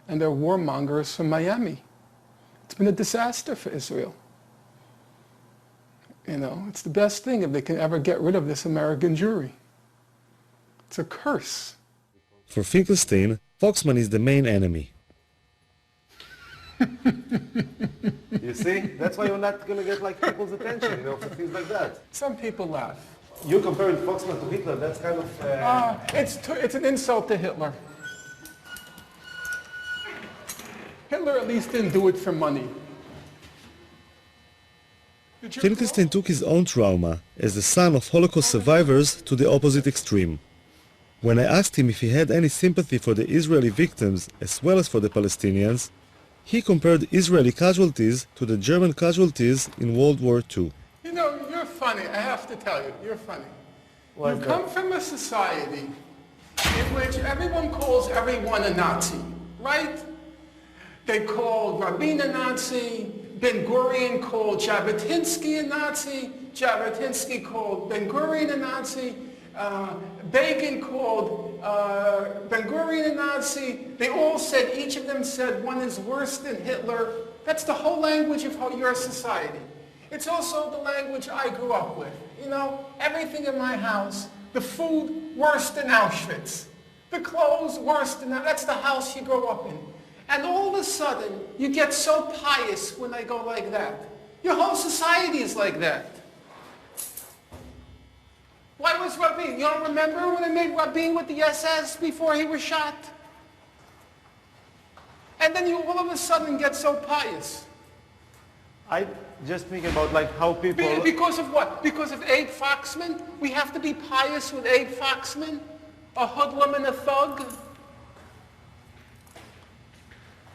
And they're warmongers from Miami. It's been a disaster for Israel. It's the best thing if they can ever get rid of this American Jewry. It's a curse. For Finkelstein, Foxman is the main enemy. You see? That's why you're not going to get people's attention, for things like that. Some people laugh. You comparing Foxman to Hitler, that's kind of... It's an insult to Hitler. Hitler at least didn't do it for money. Finkelstein took his own trauma as the son of Holocaust survivors to the opposite extreme. When I asked him if he had any sympathy for the Israeli victims as well as for the Palestinians, he compared Israeli casualties to the German casualties in World War II. You're funny. I have to tell you, you're funny. Why you come from a society in which everyone calls everyone a Nazi, right? They called Rabin a Nazi, Ben-Gurion called Jabotinsky a Nazi, Jabotinsky called Ben-Gurion a Nazi, Begin called Ben-Gurion a Nazi. They all said, each of them said one is worse than Hitler. That's the whole language of your society. It's also the language I grew up with. Everything in my house, the food worse than Auschwitz, the clothes worse than that. That's the house you grow up in. And all of a sudden, you get so pious when they go like that. Your whole society is like that. Why was Rabin? You don't remember when they made Rabin with the SS before he was shot? And then you all of a sudden get so pious. I just think about how people... Because of what? Because of Abe Foxman? We have to be pious with Abe Foxman? A hoodlum and a thug?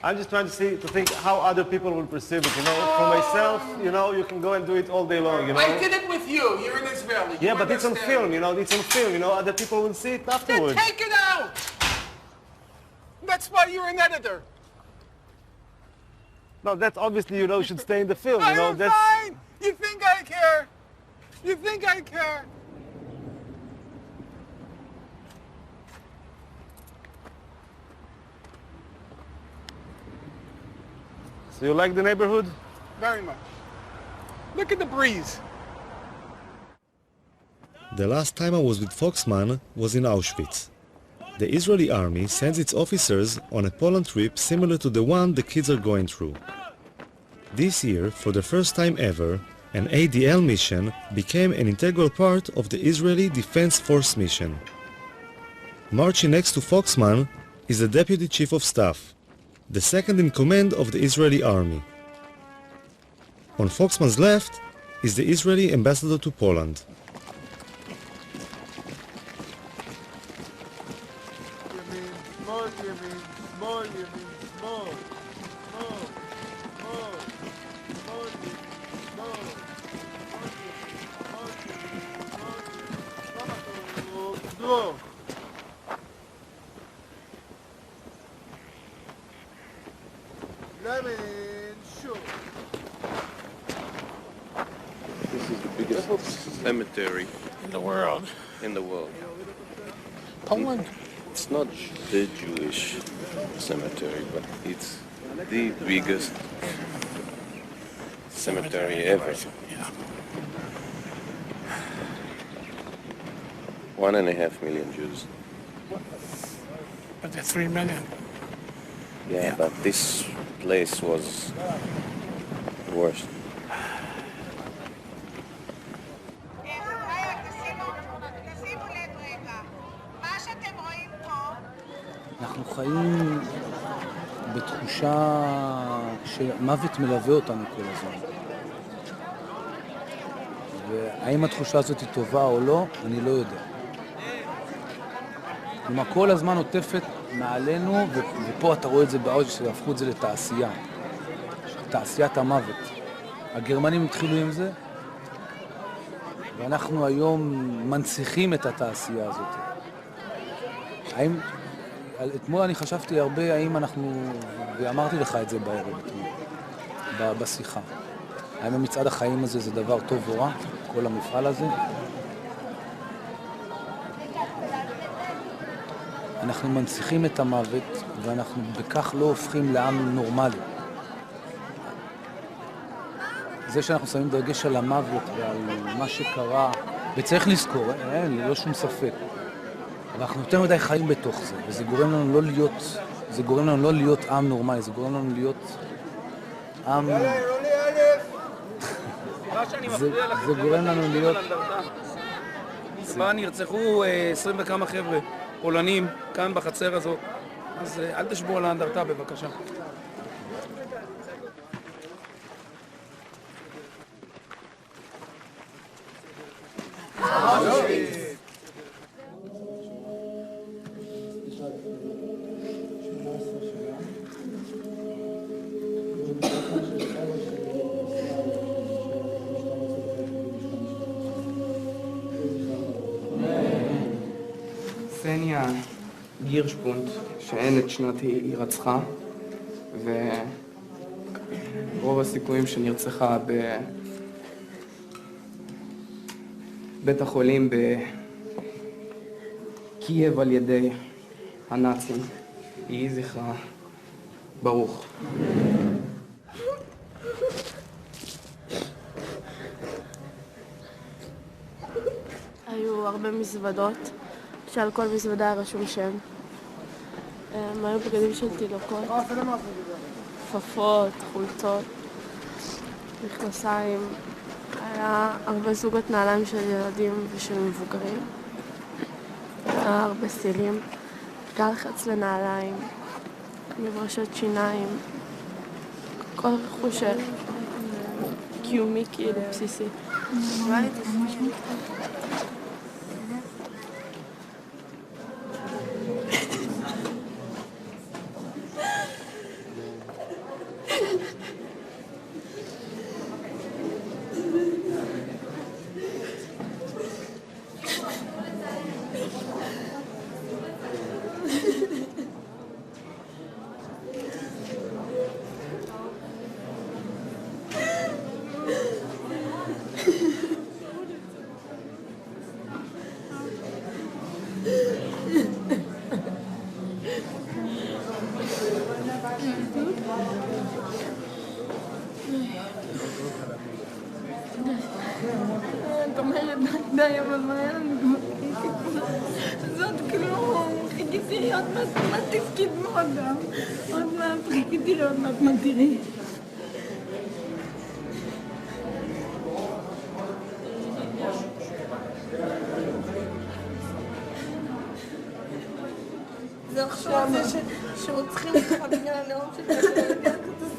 I'm just trying to think how other people will perceive it, For myself, you can go and do it all day long, I did it with you. You're an Israeli. Yeah, but it's on film, it's on film, Other people will see it afterwards. Then take it out! That's why you're an editor. No, that's obviously, you know, should stay in the film. You know, I'm that's... fine! You think I care? You think I care? So you like the neighborhood? Very much. Look at the breeze. The last time I was with Foxman was in Auschwitz. The Israeli army sends its officers on a Poland trip similar to the one the kids are going through. This year, for the first time ever, an ADL mission became an integral part of the Israeli Defense Force mission. Marching next to Foxman is the Deputy Chief of Staff, the second in command of the Israeli army. On Foxman's left is the Israeli ambassador to Poland. This is the biggest cemetery in the world. In the world. Poland? It's not the Jewish cemetery, but it's the biggest cemetery ever. 1.5 million Jews. But they're 3 million. Yeah, but this place was the worst. אנחנו חיים בתחושה שמוות מלווה אותנו כל הזמן. והאם התחושה הזאת היא טובה או לא, אני לא יודע. כלומר, כל הזמן עוטפת מעלינו, ופה אתה רואה את זה בעוד שהפכו את זה לתעשייה. תעשיית המוות. הגרמנים התחילו עם זה, ואנחנו היום מנציחים את התעשייה הזאת. אתמול אני חשבתי הרבה האם אנחנו, ואמרתי לך את זה בערב אתמול, בשיחה. האם המצעד החיים הזה זה דבר טוב או רע, כל המפעל הזה? אנחנו מנציחים את המוות, ואנחנו בכך לא הופכים לעם נורמלי. זה שאנחנו שמים דגש על המוות ועל מה שקרה, וצריך לזכור, אין, לא שום ספק. אבל אנחנו יותר מדי חיים בתוך זה, וזה גורם לנו לא להיות, עם נורמלי, זה גורם לנו להיות עם... זה גורם לנו להיות... בה נרצחו 20 וכמה חבר'ה פולנים כאן בחצר הזאת, אז אל תשבו על האנדרטה בבקשה. סניה גירשפונט, שאין את שנת היא רצחה, ורוב הסיכויים שנרצחה בבית החולים בקייב על ידי הנאצים. יהי זכרה ברוך. היו הרבה מזוודות, שעל כל מזוודה היה רשום שם. היו בגדים של תינוקות, כפפות, חולצות, מכנסיים. היה הרבה זוגות נעליים של ילדים ושל מבוגרים. היה הרבה סטילים, גל חץ לנעליים, מברשות שיניים, כל רכוש קיומי כאילו בסיסי. את אומרת די, אבל מה היה לנו כבר? זאת כלום, חיכיתי עוד מעט תפקיד מועדם. עוד מעט חיכיתי עוד מעט מה תראי. זה עכשיו זה שרוצחים אותך בגלל הנאום שלך,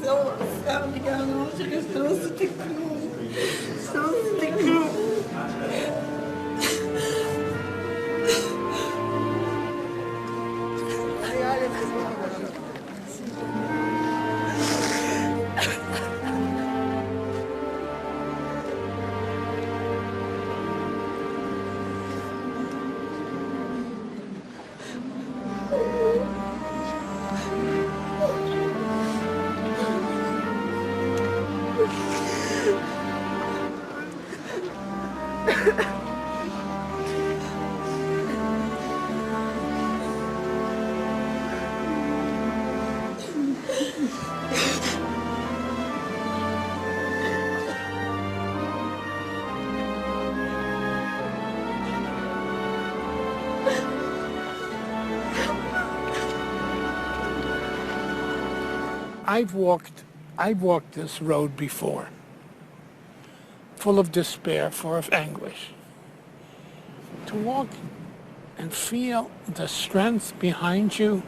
זהו, עשה בגלל הנאום שלך, שאתה לא עשיתי כלום. שאתה לא עשיתי כלום. I've walked this road before, full of despair, full of anguish. To walk and feel the strength behind you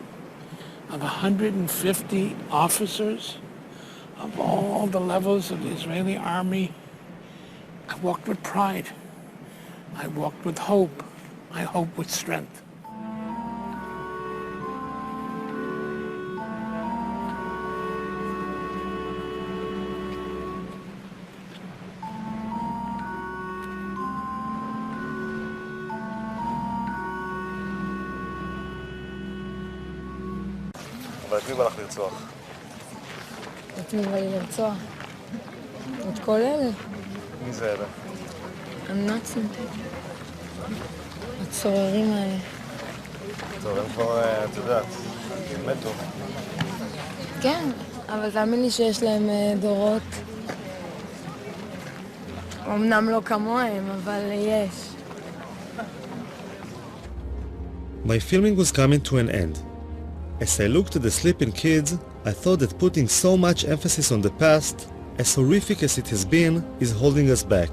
of 150 officers of all the levels of the Israeli army, I walked with pride. I walked with hope. I hope with strength. אבל את מי בא לך לרצוח? את מי בא לי לרצוח? את כל אלה? מי זה אלה? הנאצים. הצוררים האלה. טוב, הם כבר, את יודעת, הם מתו. כן, אבל תאמין לי שיש להם דורות. אמנם לא כמוהם, אבל יש. My filming was coming to an end. As I looked at the sleeping kids, I thought that putting so much emphasis on the past, as horrific as it has been, is holding us back.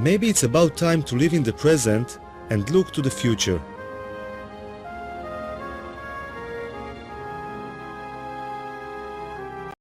Maybe it's about time to live in the present and look to the future.